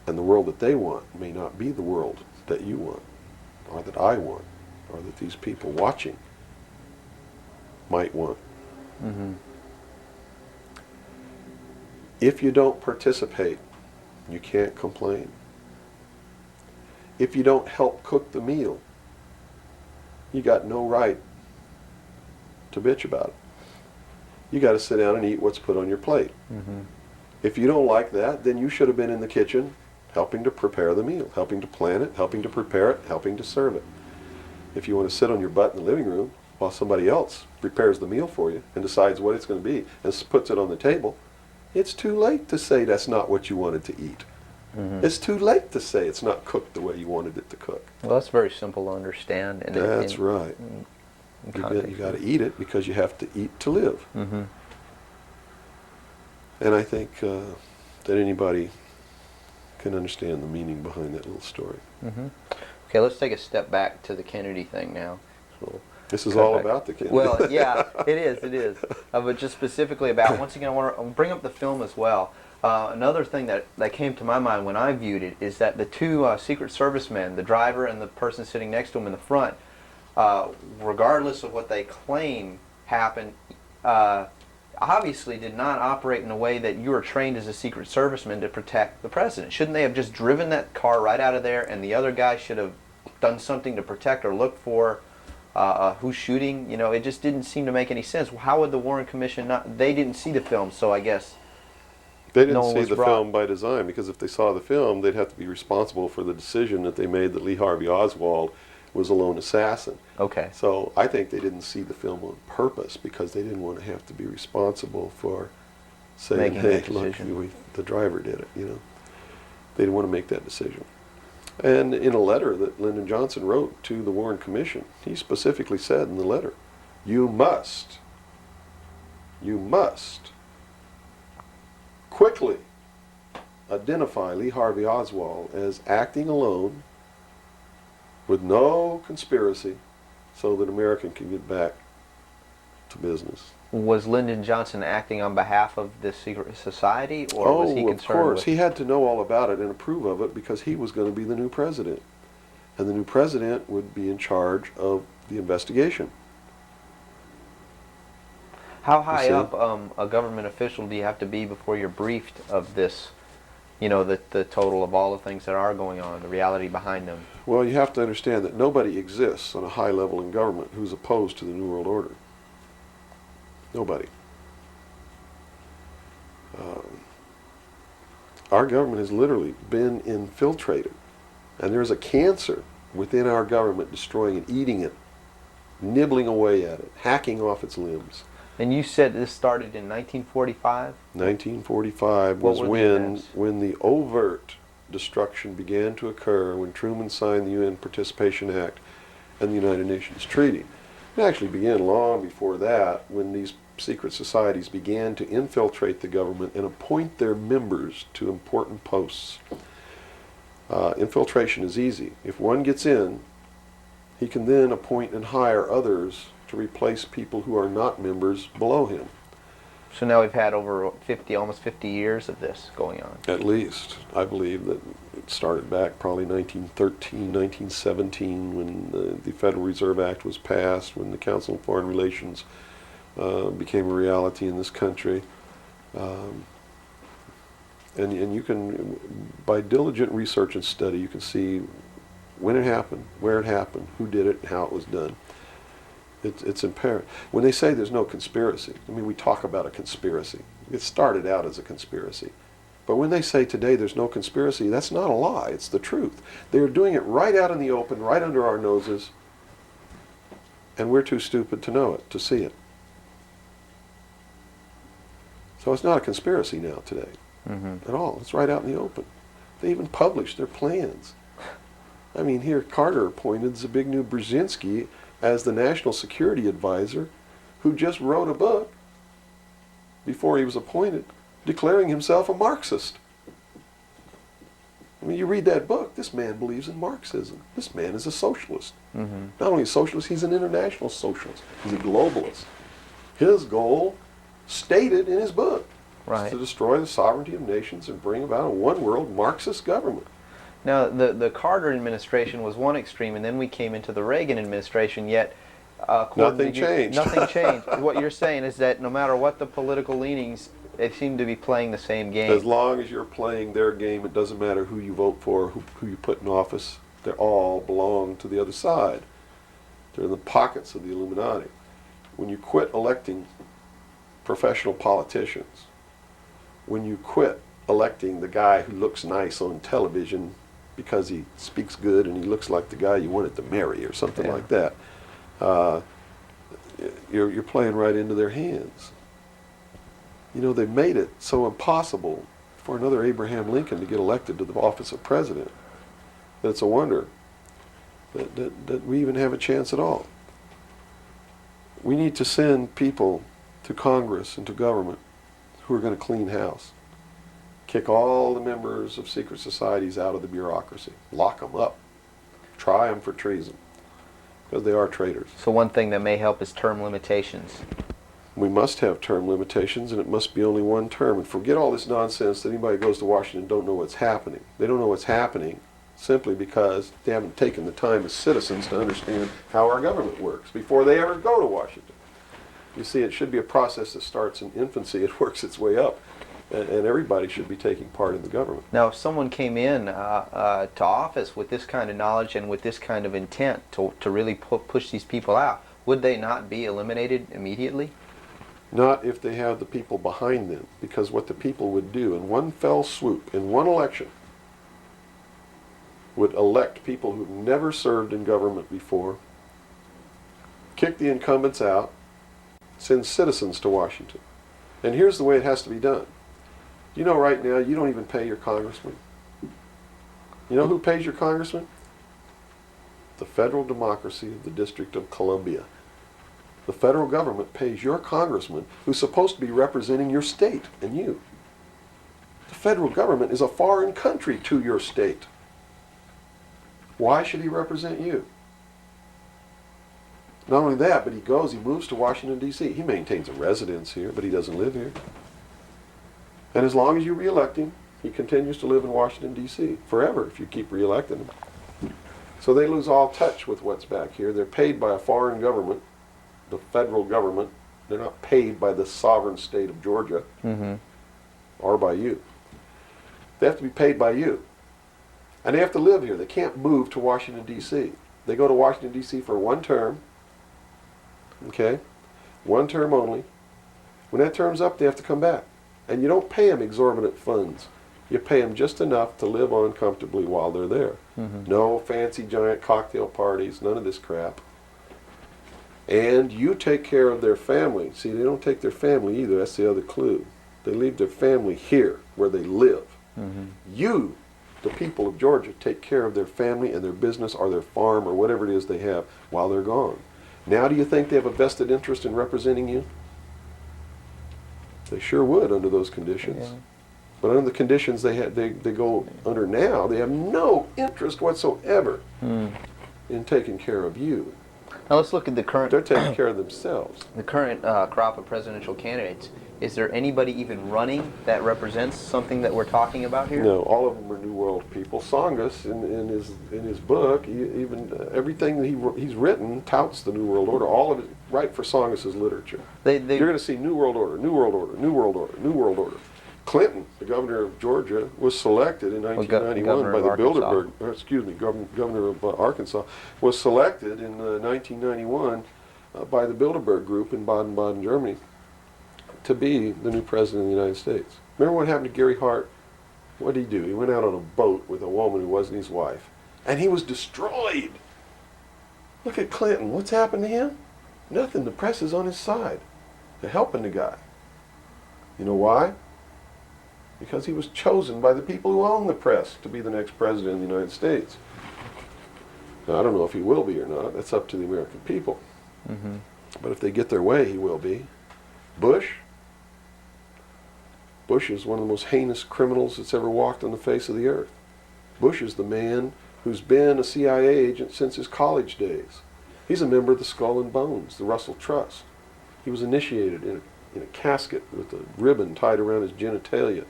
And the world that they want may not be the world that you want, or that I want, or that these people watching might want. If you don't participate, you can't complain. If you don't help cook the meal, you got no right to bitch about it. You got to sit down and eat what's put on your plate. If you don't like that, then you should have been in the kitchen helping to prepare the meal, helping to plan it, helping to prepare it, helping to serve it. If you want to sit on your butt in the living room while somebody else prepares the meal for you and decides what it's going to be and puts it on the table, it's too late to say that's not what you wanted to eat. It's too late to say it's not cooked the way you wanted it to cook. Well, that's very simple to understand. And That's right. You got to eat it because you have to eat to live. And I think that anybody can understand the meaning behind that little story. Okay, let's take a step back to the Kennedy thing now. So This is cut all back. about the Kennedy. Well, yeah, it is. But just specifically about, once again, I want to bring up the film as well. Another thing that came to my mind when I viewed it is that the two Secret Service men, the driver and the person sitting next to him in the front, regardless of what they claim happened, obviously did not operate in a way that you were trained as a Secret Serviceman to protect the president. Shouldn't they have just driven that car right out of there, and the other guy should have done something to protect or look for who's shooting? You know, it just didn't seem to make any sense. How would the Warren Commission not? They didn't see the film, so I guess They didn't no one see was the brought- film by design, because if they saw the film, they'd have to be responsible for the decision that they made that Lee Harvey Oswald was a lone assassin. okay. So I think they didn't see the film on purpose because they didn't want to have to be responsible for saying, Making hey, that look, decision. the driver did it, you know. They didn't want to make that decision. And in a letter that Lyndon Johnson wrote to the Warren Commission, he specifically said in the letter, you must quickly identify Lee Harvey Oswald as acting alone with no conspiracy so that America can get back to business. Was Lyndon Johnson acting on behalf of the secret society, or was he Of concerned course. with? He had to know all about it and approve of it because he was going to be the new president. And the new president would be in charge of the investigation. How high see? up a government official do you have to be before you're briefed of this? You know, the total of all the things that are going on, the reality behind them. Well, you have to understand that nobody exists on a high level in government who's opposed to the New World Order. Nobody. Our government has literally been infiltrated. And there's a cancer within our government destroying it, eating it, nibbling away at it, hacking off its limbs. And you said this started in 1945? 1945 What was were the when events? the overt destruction began to occur, when Truman signed the UN Participation Act and the United Nations Treaty. It actually began long before that, when these secret societies began to infiltrate the government and appoint their members to important posts. Infiltration is easy. If one gets in, he can then appoint and hire others to replace people who are not members below him. So now we've had over 50, almost 50 years of this going on. At least. I believe that it started back probably 1913, 1917 when the Federal Reserve Act was passed, when the Council on Foreign Relations became a reality in this country. And you can, by diligent research and study, you can see when it happened, where it happened, who did it, and how it was done. It's apparent. When they say there's no conspiracy, I mean, we talk about a conspiracy. It started out as a conspiracy. But when they say today there's no conspiracy, that's not a lie, it's the truth. They're doing it right out in the open, right under our noses, and we're too stupid to know it, to see it. So it's not a conspiracy now today, at all. It's right out in the open. They even publish their plans. I mean, here Carter appointed Zbigniew Brzezinski as the National Security Advisor, who just wrote a book before he was appointed, declaring himself a Marxist. I mean, you read that book, this man believes in Marxism. This man is a socialist. Not only a socialist, he's an international socialist. He's a globalist. His goal, stated in his book, is to destroy the sovereignty of nations and bring about a one-world Marxist government. Now, the Carter administration was one extreme, and then we came into the Reagan administration, yet nothing changed. Nothing changed. What you're saying is that no matter what the political leanings, they seem to be playing the same game. As long as you're playing their game, it doesn't matter who you vote for, who you put in office. They all belong to the other side. They're in the pockets of the Illuminati. When you quit electing professional politicians, when you quit electing the guy who looks nice on television because he speaks good and he looks like the guy you wanted to marry or something like that, you're playing right into their hands. You know, they've made it so impossible for another Abraham Lincoln to get elected to the office of president that it's a wonder that we even have a chance at all. We need to send people to Congress and to government who are going to clean house. Kick all the members of secret societies out of the bureaucracy. Lock them up. Try them for treason. Because they are traitors. So one thing that may help is term limitations. We must have term limitations, and it must be only one term. And forget all this nonsense that anybody who goes to Washington don't know what's happening. They don't know what's happening simply because they haven't taken the time as citizens to understand how our government works before they ever go to Washington. You see, it should be a process that starts in infancy. It works its way up. And everybody should be taking part in the government. Now, if someone came in to office with this kind of knowledge and with this kind of intent to really push these people out, would they not be eliminated immediately? Not if they have the people behind them, because what the people would do in one fell swoop, in one election, would elect people who've never served in government before, kick the incumbents out, send citizens to Washington. And here's the way it has to be done. You know, right now, you don't even pay your congressman. You know who pays your congressman? The federal democracy of the District of Columbia. The federal government pays your congressman, who's supposed to be representing your state and you. The federal government is a foreign country to your state. Why should he represent you? Not only that, but he moves to Washington, D.C. He maintains a residence here, but he doesn't live here. And as long as you re-elect him, he continues to live in Washington, D.C. forever if you keep re-electing him. So they lose all touch with what's back here. They're paid by a foreign government, the federal government. They're not paid by the sovereign state of Georgia or by you. They have to be paid by you. And they have to live here. They can't move to Washington, D.C. They go to Washington, D.C. for one term. Okay? One term only. When that term's up, they have to come back. And you don't pay them exorbitant funds. You pay them just enough to live on comfortably while they're there. No fancy giant cocktail parties, none of this crap. And you take care of their family. See, they don't take their family either. That's the other clue. They leave their family here where they live. You, the people of Georgia, take care of their family and their business or their farm or whatever it is they have while they're gone. Now do you think they have a vested interest in representing you? They sure would under those conditions. But under the conditions they go under now, they have no interest whatsoever in taking care of you. Now let's look at the current They're taking care of themselves. the current crop of presidential candidates. Is there anybody even running that represents something that we're talking about here? No, all of them are New World people. Tsongas, in his book, everything that he's written touts the New World Order. All of it, right for Tsongas's literature. They You're going to see New World Order, New World Order, New World Order, New World Order. Clinton, the governor of Georgia, was selected in 1991 governor by of the Arkansas. Bilderberg. Excuse me, governor of Arkansas was selected in 1991 by the Bilderberg Group in Baden-Baden, Germany, to be the new president of the United States. Remember what happened to Gary Hart? What did he do? He went out on a boat with a woman who wasn't his wife, and he was destroyed. Look at Clinton. What's happened to him? Nothing. The press is on his side. They're helping the guy. You know why? Because he was chosen by the people who own the press to be the next president of the United States. Now, I don't know if he will be or not. That's up to the American people. But if they get their way, he will be. Bush is one of the most heinous criminals that's ever walked on the face of the earth. Bush is the man who's been a CIA agent since his college days. He's a member of the Skull and Bones, the Russell Trust. He was initiated in a casket with a ribbon tied around his genitalia,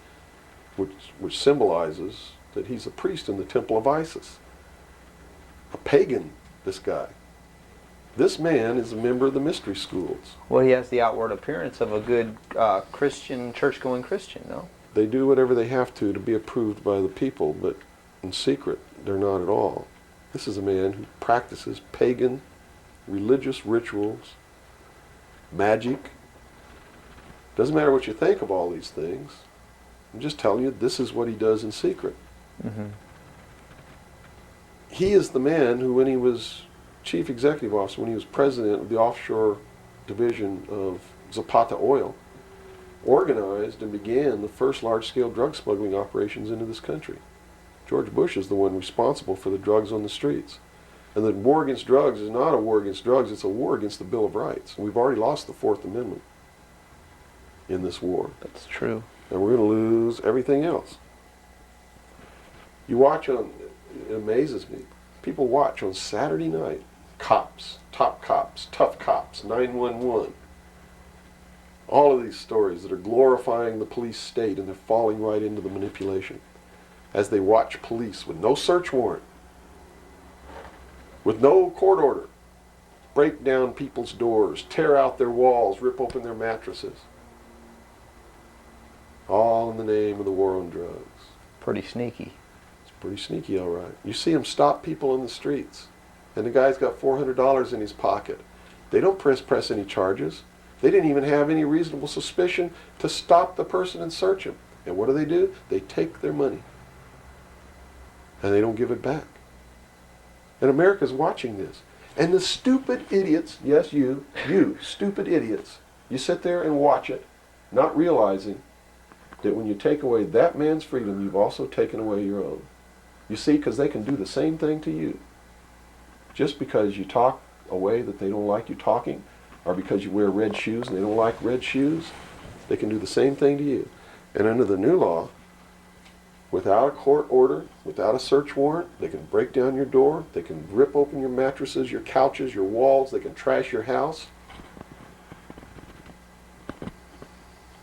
which symbolizes that he's a priest in the temple of Isis. A pagan, this guy. This man is a member of the mystery schools. Well, he has the outward appearance of a good Christian, church-going Christian, no? They do whatever they have to be approved by the people, but in secret, they're not at all. This is a man who practices pagan religious rituals, magic. Doesn't matter what you think of all these things. I'm just telling you, this is what he does in secret. He is the man who, when he was chief executive officer, when he was president of the offshore division of Zapata Oil, organized and began the first large-scale drug smuggling operations into this country. George Bush is the one responsible for the drugs on the streets. And the war against drugs is not a war against drugs, it's a war against the Bill of Rights. We've already lost the Fourth Amendment in this war. That's true. And we're going to lose everything else. You watch on, it amazes me, people watch on Saturday night, cops, top cops, tough cops, 911. All of these stories that are glorifying the police state, and they're falling right into the manipulation. As they watch police with no search warrant, with no court order, break down people's doors, tear out their walls, rip open their mattresses. All in the name of the war on drugs. Pretty sneaky. It's pretty sneaky, all right. You see them stop people in the streets, and the guy's got $400 in his pocket. They don't press any charges. They didn't even have any reasonable suspicion to stop the person and search him. And what do? They take their money, and they don't give it back. And America's watching this. And the stupid idiots, yes, you stupid idiots, you sit there and watch it, not realizing that when you take away that man's freedom, you've also taken away your own. You see, because they can do the same thing to you. Just because you talk a way that they don't like you talking, or because you wear red shoes and they don't like red shoes, they can do the same thing to you. And under the new law, without a court order, without a search warrant, they can break down your door, they can rip open your mattresses, your couches, your walls, they can trash your house.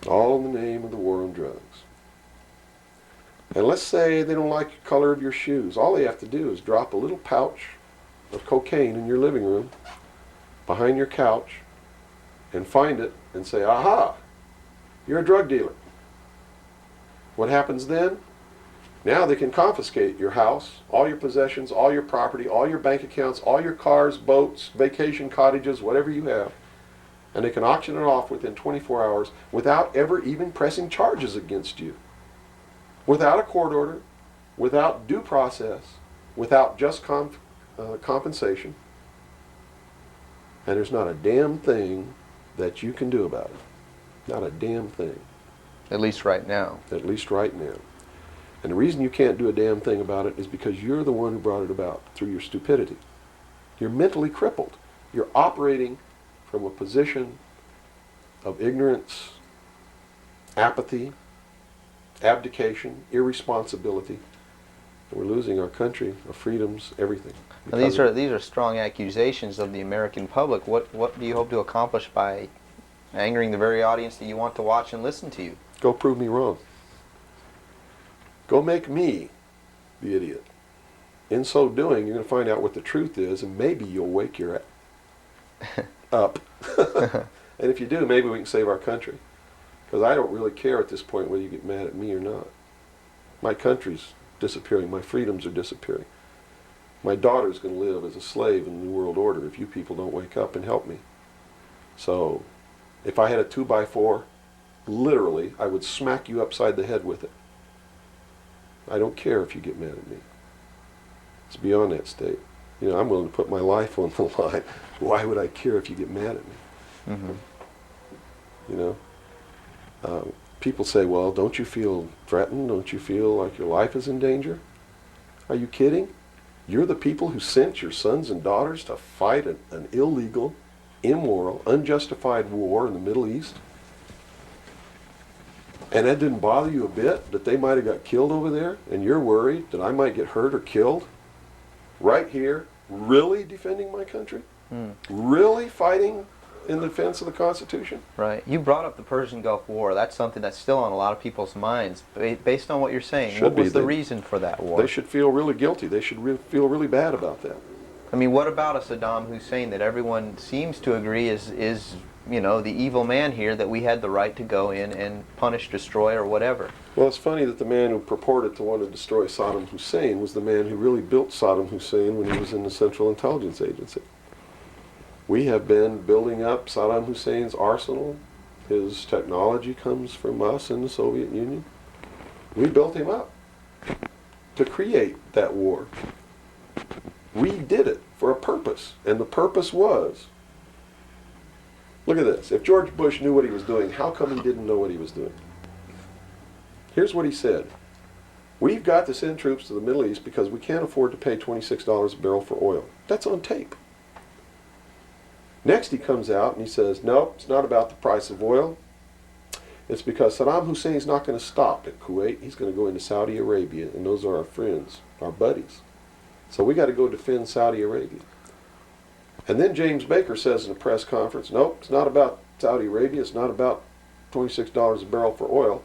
All in the name of the war on drugs. And let's say they don't like the color of your shoes. All they have to do is drop a little pouch of cocaine in your living room, behind your couch, and find it and say, aha, you're a drug dealer. What happens then? Now they can confiscate your house, all your possessions, all your property, all your bank accounts, all your cars, boats, vacation cottages, whatever you have. And they can auction it off within 24 hours without ever even pressing charges against you. Without a court order, without due process, without just compensation. And there's not a damn thing that you can do about it. Not a damn thing. At least right now. At least right now. And the reason you can't do a damn thing about it is because you're the one who brought it about through your stupidity. You're mentally crippled. You're operating from a position of ignorance, apathy, abdication, irresponsibility. And we're losing our country, our freedoms, everything. Now, these are strong accusations of the American public. What do you hope to accomplish by angering the very audience that you want to watch and listen to you? Go prove me wrong. Go make me the idiot. In so doing, you're going to find out what the truth is, and maybe you'll wake your up. And if you do, maybe we can save our country. Because I don't really care at this point whether you get mad at me or not. My country's disappearing. My freedoms are disappearing. My daughter's going to live as a slave in the New World Order if you people don't wake up and help me. So, if I had a 2x4, literally, I would smack you upside the head with it. I don't care if you get mad at me. It's beyond that state. You know, I'm willing to put my life on the line. Why would I care if you get mad at me? Mm-hmm. You know? People say, well, don't you feel threatened? Don't you feel like your life is in danger? Are you kidding? You're the people who sent your sons and daughters to fight an illegal, immoral, unjustified war in the Middle East? And that didn't bother you a bit, that they might have got killed over there, and you're worried that I might get hurt or killed? Right here, really defending my country? Really fighting in defense of the Constitution? Right. You brought up the Persian Gulf War. That's something that's still on a lot of people's minds. Based on what you're saying, what was the reason for that war? They should feel really guilty. They should feel really bad about that. I mean, what about a Saddam Hussein that everyone seems to agree is you know, the evil man here, that we had the right to go in and punish, destroy, or whatever? Well, it's funny that the man who purported to want to destroy Saddam Hussein was the man who really built Saddam Hussein when he was in the Central Intelligence Agency. We have been building up Saddam Hussein's arsenal. His technology comes from us in the Soviet Union. We built him up to create that war. We did it for a purpose, and the purpose was, look at this, if George Bush knew what he was doing, how come he didn't know what he was doing? Here's what he said. We've got to send troops to the Middle East because we can't afford to pay $26 a barrel for oil. That's on tape. Next he comes out and he says, no, it's not about the price of oil. It's because Saddam Hussein's not going to stop at Kuwait. He's going to go into Saudi Arabia, and those are our friends, our buddies. So we got to go defend Saudi Arabia. And then James Baker says in a press conference, nope, it's not about Saudi Arabia. It's not about $26 a barrel for oil.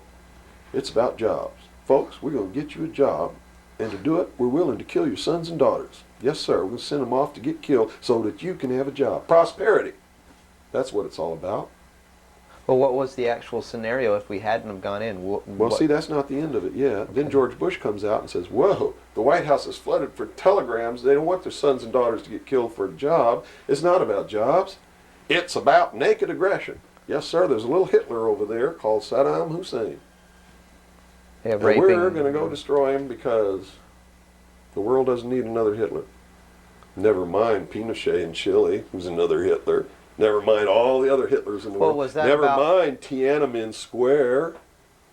It's about jobs. Folks, we're going to get you a job, and to do it, we're willing to kill your sons and daughters. Yes, sir. We're going to send them off to get killed so that you can have a job. Prosperity. That's what it's all about. Well, what was the actual scenario if we hadn't have gone in? Well, see, that's not the end of it yet. Okay. Then George Bush comes out and says, whoa, the White House is flooded for telegrams. They don't want their sons and daughters to get killed for a job. It's not about jobs. It's about naked aggression. Yes, sir, there's a little Hitler over there called Saddam Hussein. Yeah, and we're going to go destroy him because the world doesn't need another Hitler. Never mind Pinochet in Chile, who's another Hitler. Never mind all the other Hitlers in the world. Was that Never mind Tiananmen Square.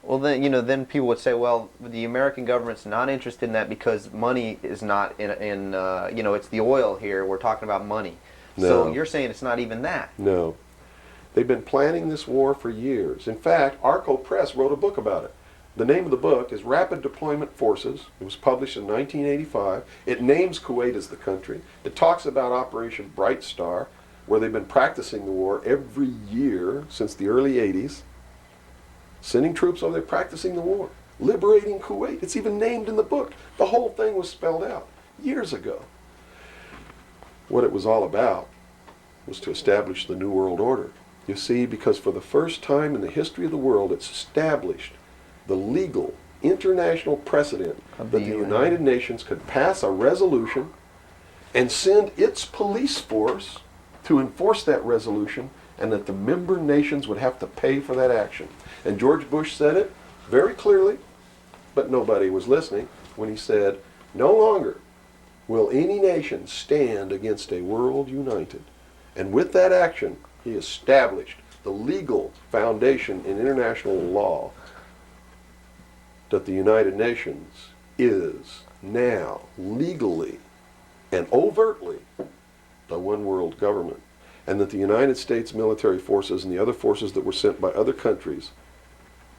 Well, then, you know, then people would say, well, the American government's not interested in that because money is not in you know, it's the oil here. We're talking about money. No. So you're saying it's not even that. No. They've been planning this war for years. In fact, Arco Press wrote a book about it. The name of the book is Rapid Deployment Forces. It was published in 1985. It names Kuwait as the country. It talks about Operation Bright Star, where they've been practicing the war every year since the early 80s. Sending troops over there practicing the war. Liberating Kuwait. It's even named in the book. The whole thing was spelled out years ago. What it was all about was to establish the New World Order. You see, because for the first time in the history of the world, it's established the legal international precedent that the United Nations could pass a resolution and send its police force to enforce that resolution, and that the member nations would have to pay for that action. And George Bush said it very clearly, but nobody was listening, when he said, no longer will any nation stand against a world united. And with that action, he established the legal foundation in international law that the United Nations is now legally and overtly the one world government, and that the United States military forces and the other forces that were sent by other countries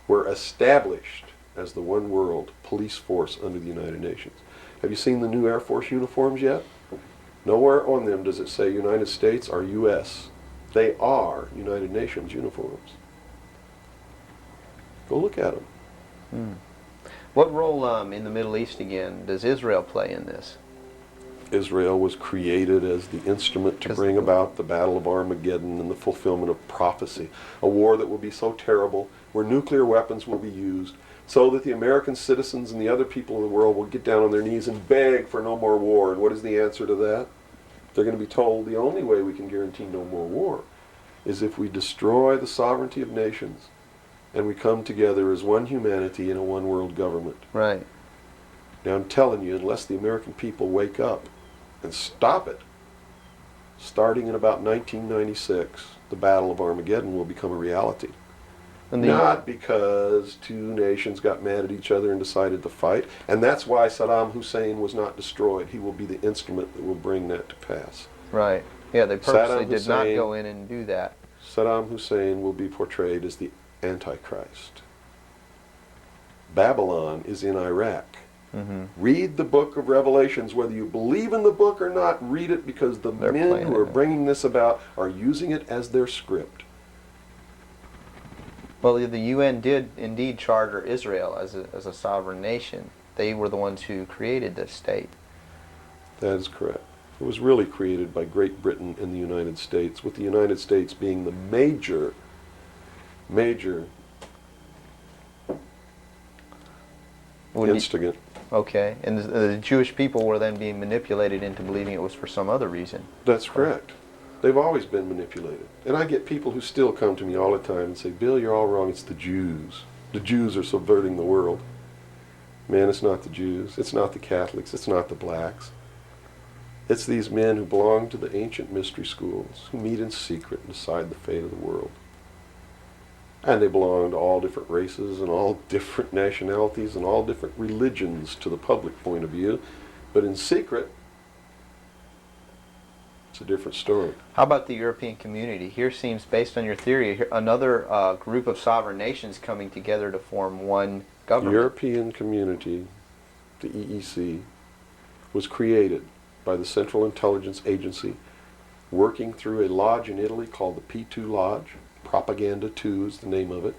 were established as the one world police force under the United Nations. Have you seen the new Air Force uniforms yet? Nowhere on them does it say United States or U.S. They are United Nations uniforms. Go look at them. What role in the Middle East again does Israel play in this? Israel was created as the instrument to bring about the Battle of Armageddon and the fulfillment of prophecy, a war that will be so terrible, where nuclear weapons will be used, so that the American citizens and the other people of the world will get down on their knees and beg for no more war. And what is the answer to that? They're going to be told the only way we can guarantee no more war is if we destroy the sovereignty of nations and we come together as one humanity in a one world government. Right. Now I'm telling you, unless the American people wake up and stop it, starting in about 1996, the Battle of Armageddon will become a reality. And Not because two nations got mad at each other and decided to fight, and that's why Saddam Hussein was not destroyed. He will be the instrument that will bring that to pass. Right. Yeah, they purposely Saddam did not Hussein- go in and do that. Saddam Hussein will be portrayed as the Antichrist. Babylon is in Iraq. Read the book of Revelations. Whether you believe in the book or not, read it, because the They're men playing who are it. bringing this about are using it as their script. Well, the UN did indeed charter Israel as a sovereign nation. They were the ones who created this state. That is correct. It was really created by Great Britain and the United States, with the United States being the major Wouldn't you- instigant. Okay, and the Jewish people were then being manipulated into believing it was for some other reason. That's correct. They've always been manipulated. And I get people who still come to me all the time and say, Bill, you're all wrong. It's the Jews. The Jews are subverting the world. Man, it's not the Jews. It's not the Catholics. It's not the blacks. It's these men who belong to the ancient mystery schools, who meet in secret and decide the fate of the world. And they belong to all different races and all different nationalities and all different religions to the public point of view. But in secret, it's a different story. How about the European community? Here seems, based on your theory, another group of sovereign nations coming together to form one The government. European Community, the EEC, was created by the Central Intelligence Agency, working through a lodge in Italy called the P2 Lodge. Propaganda 2 is the name of it,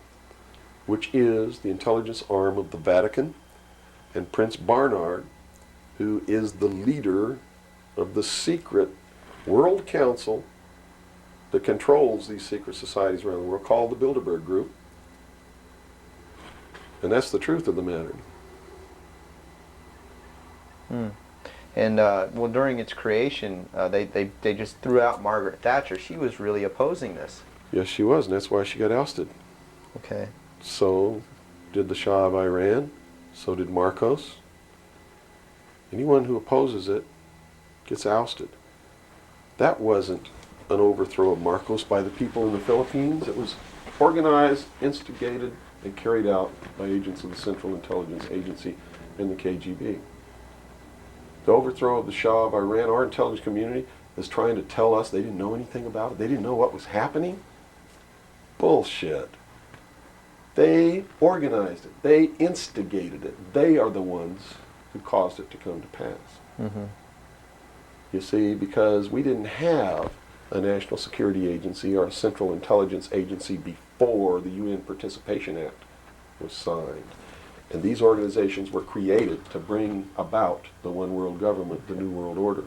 which is the intelligence arm of the Vatican. And Prince Bernhard, who is the leader of the secret World Council that controls these secret societies around the world, called the Bilderberg Group. And that's the truth of the matter. And well, during its creation, they just threw out Margaret Thatcher. She was really opposing this. Yes, she was, and that's why she got ousted. Okay. So did the Shah of Iran, so did Marcos. Anyone who opposes it gets ousted. That wasn't an overthrow of Marcos by the people in the Philippines. It was organized, instigated, and carried out by agents of the Central Intelligence Agency and the KGB. The overthrow of the Shah of Iran, our intelligence community is trying to tell us they didn't know anything about it. They didn't know what was happening. Bullshit. They organized it. They instigated it. They are the ones who caused it to come to pass. You see, because we didn't have a National Security Agency or a Central Intelligence Agency before the UN Participation Act was signed. And these organizations were created to bring about the one world government, the New World Order.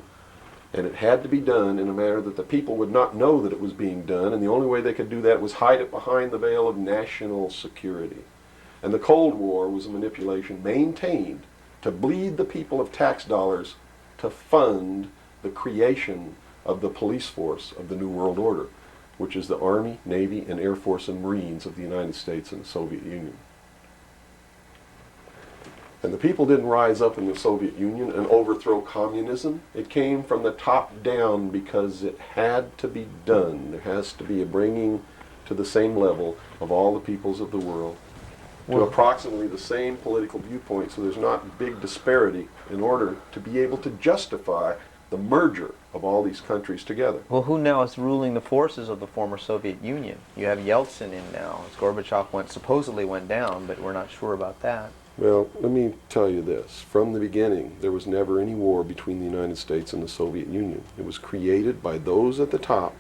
And it had to be done in a manner that the people would not know that it was being done, and the only way they could do that was hide it behind the veil of national security. And the Cold War was a manipulation maintained to bleed the people of tax dollars to fund the creation of the police force of the New World Order, which is the Army, Navy, and Air Force and Marines of the United States and the Soviet Union. And the people didn't rise up in the Soviet Union and overthrow communism. It came from the top down because it had to be done. There has to be a bringing to the same level of all the peoples of the world to approximately the same political viewpoint, so there's not big disparity in order to be able to justify the merger of all these countries together. Well, who now is ruling the forces of the former Soviet Union? You have Yeltsin in now. As Gorbachev supposedly went down, but we're not sure about that. Well, let me tell you this. From the beginning, there was never any war between the United States and the Soviet Union. It was created by those at the top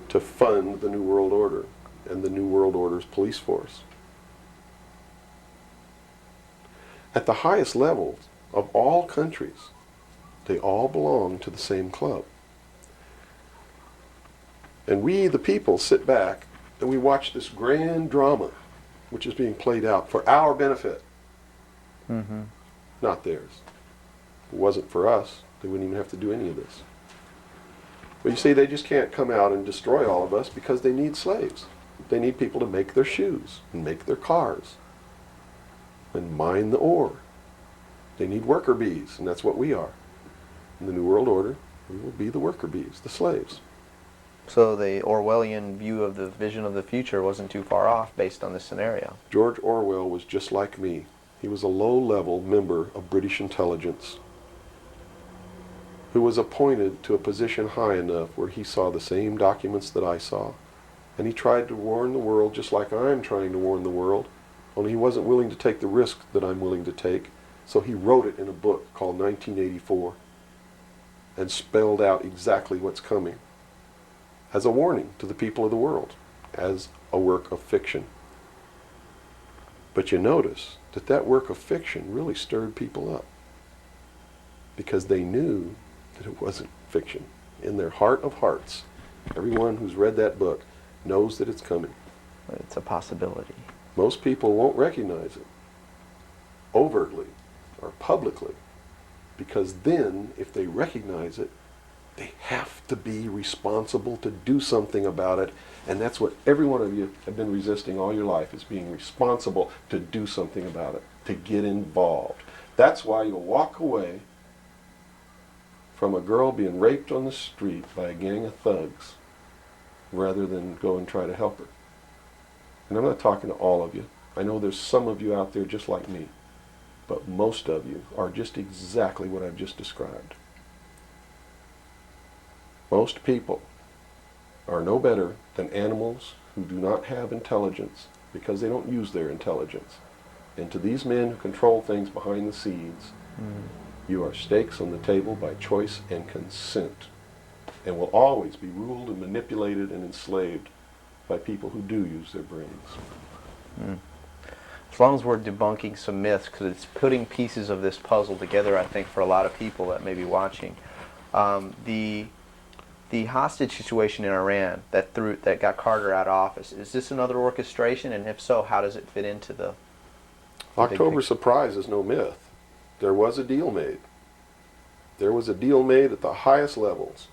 to fund the New World Order and the New World Order's police force. At the highest levels of all countries, they all belong to the same club. And we, the people, sit back and we watch this grand drama which is being played out for our benefit, not theirs. If it wasn't for us, they wouldn't even have to do any of this. But you see, they just can't come out and destroy all of us because they need slaves. They need people to make their shoes and make their cars and mine the ore. They need worker bees, and that's what we are. In the New World Order, we will be the worker bees, the slaves. So the Orwellian view of the vision of the future wasn't too far off based on this scenario. George Orwell was just like me. He was a low-level member of British intelligence who was appointed to a position high enough where he saw the same documents that I saw. And he tried to warn the world just like I'm trying to warn the world, only he wasn't willing to take the risk that I'm willing to take. So he wrote it in a book called 1984 and spelled out exactly what's coming as a warning to the people of the world, as a work of fiction. But you notice that that work of fiction really stirred people up because they knew that it wasn't fiction. In their heart of hearts, everyone who's read that book knows that it's coming. It's a possibility. Most people won't recognize it overtly or publicly because then, if they recognize it, they have to be responsible to do something about it. And that's what every one of you have been resisting all your life, is being responsible to do something about it, to get involved. That's why you'll walk away from a girl being raped on the street by a gang of thugs rather than go and try to help her. And I'm not talking to all of you. I know there's some of you out there just like me, but most of you are just exactly what I've just described. Most people are no better than animals who do not have intelligence because they don't use their intelligence. And to these men who control things behind the scenes, you are stakes on the table by choice and consent, and will always be ruled and manipulated and enslaved by people who do use their brains. As long as we're debunking some myths, because it's putting pieces of this puzzle together, I think, for a lot of people that may be watching. The hostage situation in Iran that got Carter out of office, is this another orchestration? And if so, how does it fit into the October surprise is no myth. There was a deal made. There was a deal made at the highest levels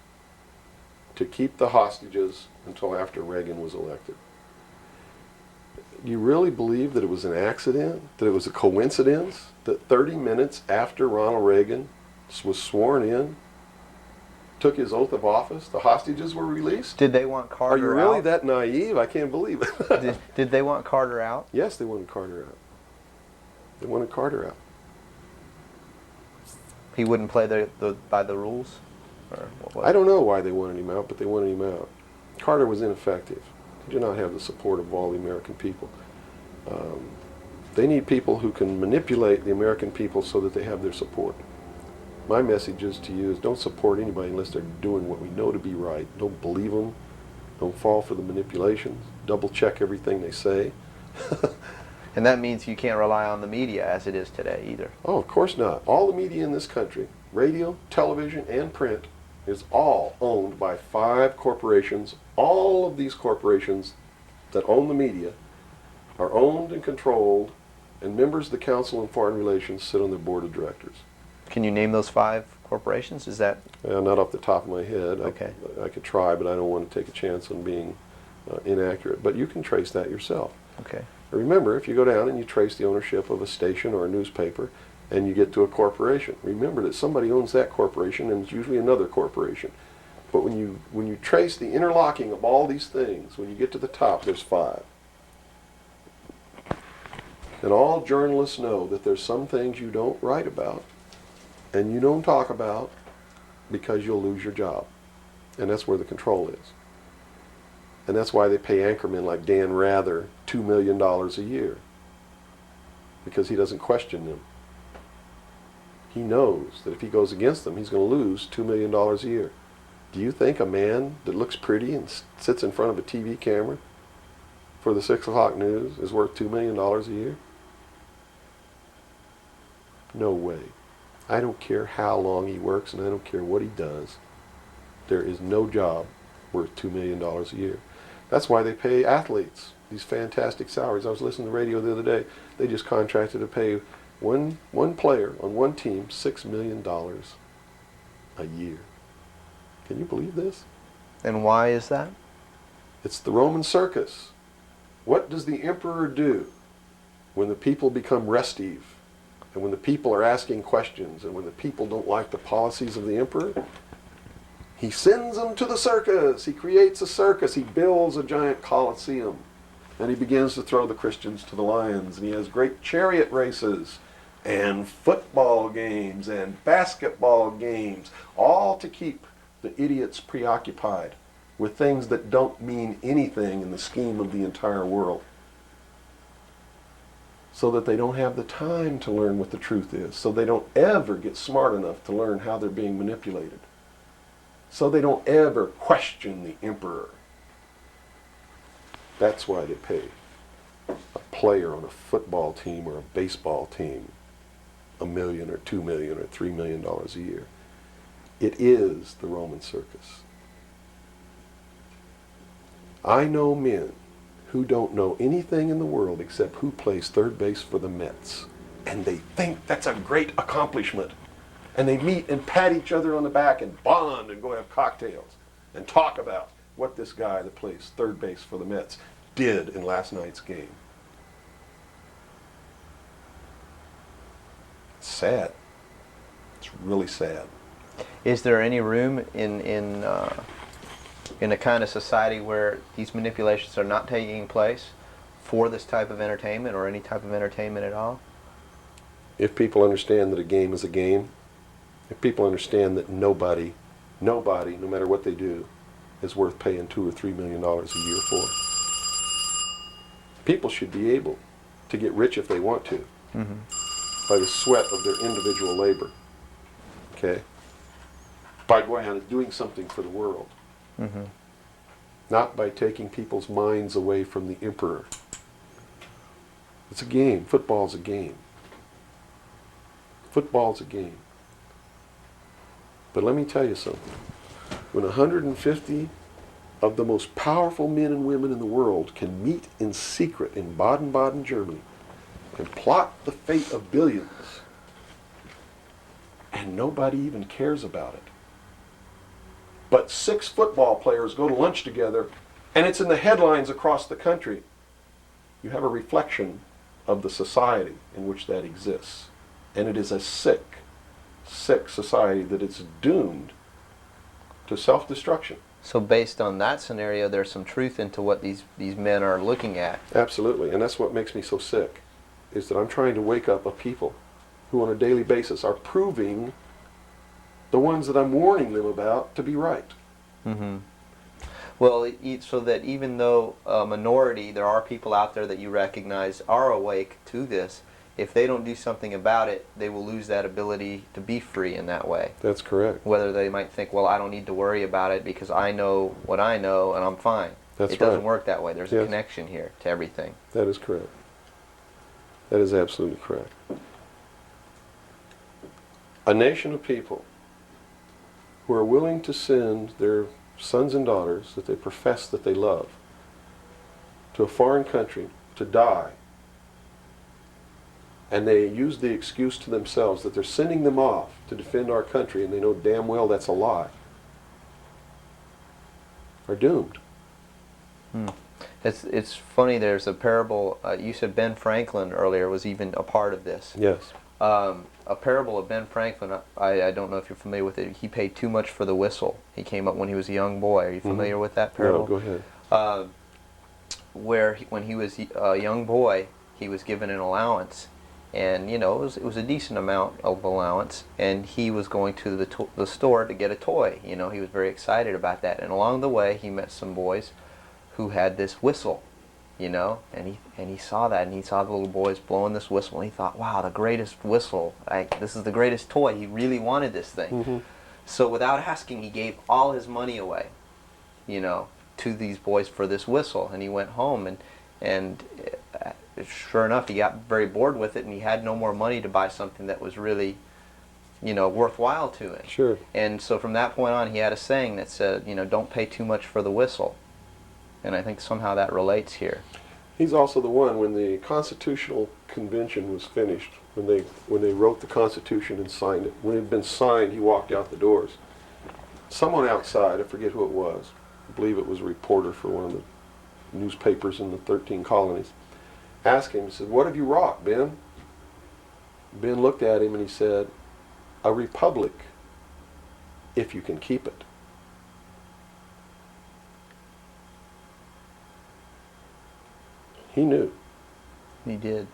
to keep the hostages until after Reagan was elected. Do you really believe that it was an accident? That it was a coincidence that 30 minutes after Ronald Reagan was sworn in, took his oath of office, the hostages were released? Did they want Carter Are you really out? that naive? I can't believe it. Did they want Carter out? Yes, they wanted Carter out. They wanted Carter out. He wouldn't play by the rules? Or what was I don't know why they wanted him out, but they wanted him out. Carter was ineffective. He did not have the support of all the American people. They need people who can manipulate the American people so that they have their support. My message is to you is don't support anybody unless they're doing what we know to be right. Don't believe them. Don't fall for the manipulations. Double check everything they say. And that means you can't rely on the media as it is today either. Oh, of course not. All the media in this country, radio, television, and print, is all owned by 5 corporations. All of these corporations that own the media are owned and controlled, and members of the Council on Foreign Relations sit on their board of directors. Can you name those 5 corporations? Is that Not off the top of my head. Okay. I could try, but I don't want to take a chance on being inaccurate. But you can trace that yourself. okay? Remember, if you go down and you trace the ownership of a station or a newspaper and you get to a corporation, remember that somebody owns that corporation, and it's usually another corporation. But when you trace the interlocking of all these things, when you get to the top, there's 5. And all journalists know that there's some things you don't write about and you don't talk about because you'll lose your job. And that's where the control is. And that's why they pay anchormen like Dan Rather $2 million a year. because he doesn't question them. He knows that if he goes against them, he's going to lose $2 million a year. Do you think a man that looks pretty and sits in front of a TV camera for the 6 o'clock news is worth $2 million a year? No way. I don't care how long he works and I don't care what he does. There is no job worth $2 million a year. That's why they pay athletes these fantastic salaries. I was listening to the radio the other day. They just contracted to pay one player on one team $6 million a year. Can you believe this? And why is that? It's the Roman circus. What does the emperor do when the people become restive, and when the people are asking questions, and when the people don't like the policies of the emperor? He sends them to the circus. He creates a circus. He builds a giant coliseum. And he begins to throw the Christians to the lions. And he has great chariot races and football games and basketball games, all to keep the idiots preoccupied with things that don't mean anything in the scheme of the entire world, so that they don't have the time to learn what the truth is, so they don't ever get smart enough to learn how they're being manipulated, so they don't ever question the emperor. That's why they pay a player on a football team or a baseball team $1 million or $2 million or $3 million a year. It is the Roman circus. I know men who don't know anything in the world except who plays third base for the Mets. And they think that's a great accomplishment. And they meet and pat each other on the back and bond and go have cocktails and talk about what this guy that plays third base for the Mets did in last night's game. It's sad. It's really sad. Is there any room in a kind of society where these manipulations are not taking place for this type of entertainment, or any type of entertainment at all? If people understand that a game is a game, if people understand that nobody, no matter what they do, is worth paying $2 or $3 million a year for, people should be able to get rich if they want to, by the sweat of their individual labor. Okay? By going out and doing something for the world. Not by taking people's minds away from the emperor. It's a game. Football's a game. Football's a game. But let me tell you something. When 150 of the most powerful men and women in the world can meet in secret in Baden-Baden, Germany, and plot the fate of billions, and nobody even cares about it, but 6 football players go to lunch together, and it's in the headlines across the country, you have a reflection of the society in which that exists. And it is a sick society that is doomed to self-destruction. So based on that scenario, there's some truth into what these men are looking at. Absolutely, and that's what makes me so sick, is that I'm trying to wake up a people who on a daily basis are proving the ones that I'm warning them about to be right. Well, so that even though a minority, there are people out there that you recognize are awake to this, if they don't do something about it, they will lose that ability to be free in that way. That's correct. Whether they might think, well, I don't need to worry about it because I know what I know and I'm fine. That's It doesn't right. work that way. There's a Yes. connection here to everything. That is correct. That is absolutely correct. A nation of people who are willing to send their sons and daughters that they profess that they love to a foreign country to die, and they use the excuse to themselves that they're sending them off to defend our country, and they know damn well that's a lie, are doomed. It's funny, there's a parable, you said Ben Franklin earlier was even a part of this. Yes. A parable of Ben Franklin, I don't know if you're familiar with it. He paid too much for the whistle. He came up when he was a young boy. Are you familiar with that parable? No, go ahead. When he was a young boy, he was given an allowance, and it was a decent amount of allowance, and he was going to the store to get a toy. He was very excited about that, and along the way he met some boys who had this whistle, you know, and he saw that, and he saw the little boys blowing this whistle, and he thought, wow, the greatest whistle, this is the greatest toy. He really wanted this thing. So without asking, he gave all his money away, you know, to these boys for this whistle. And he went home, and sure enough, he got very bored with it, and he had no more money to buy something that was really, you know, worthwhile to him. Sure. And so from that point on, he had a saying that said, you know, don't pay too much for the whistle. And I think somehow that relates here. He's also the one, when the Constitutional Convention was finished, when they wrote the Constitution and signed it, when it had been signed, he walked out the doors. Someone outside, I forget who it was, I believe it was a reporter for one of the newspapers in the 13 colonies, asked him, he said, "What have you wrought, Ben?" Ben looked at him and he said, "A republic, if you can keep it." He knew. He did.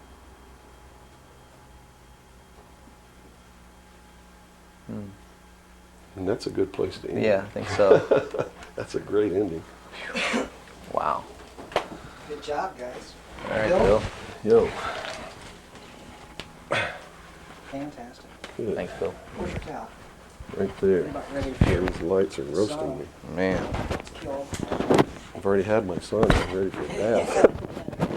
And that's a good place to end. Yeah, I think so. That's a great ending. Wow. Good job, guys. All right, Bill? Bill. Yo. Fantastic. Good. Thanks, Bill. Where's your towel? Right You're there. about ready to Yeah, these lights are roasting So- me. Man. kill. I've already had my son. I'm ready for a bath.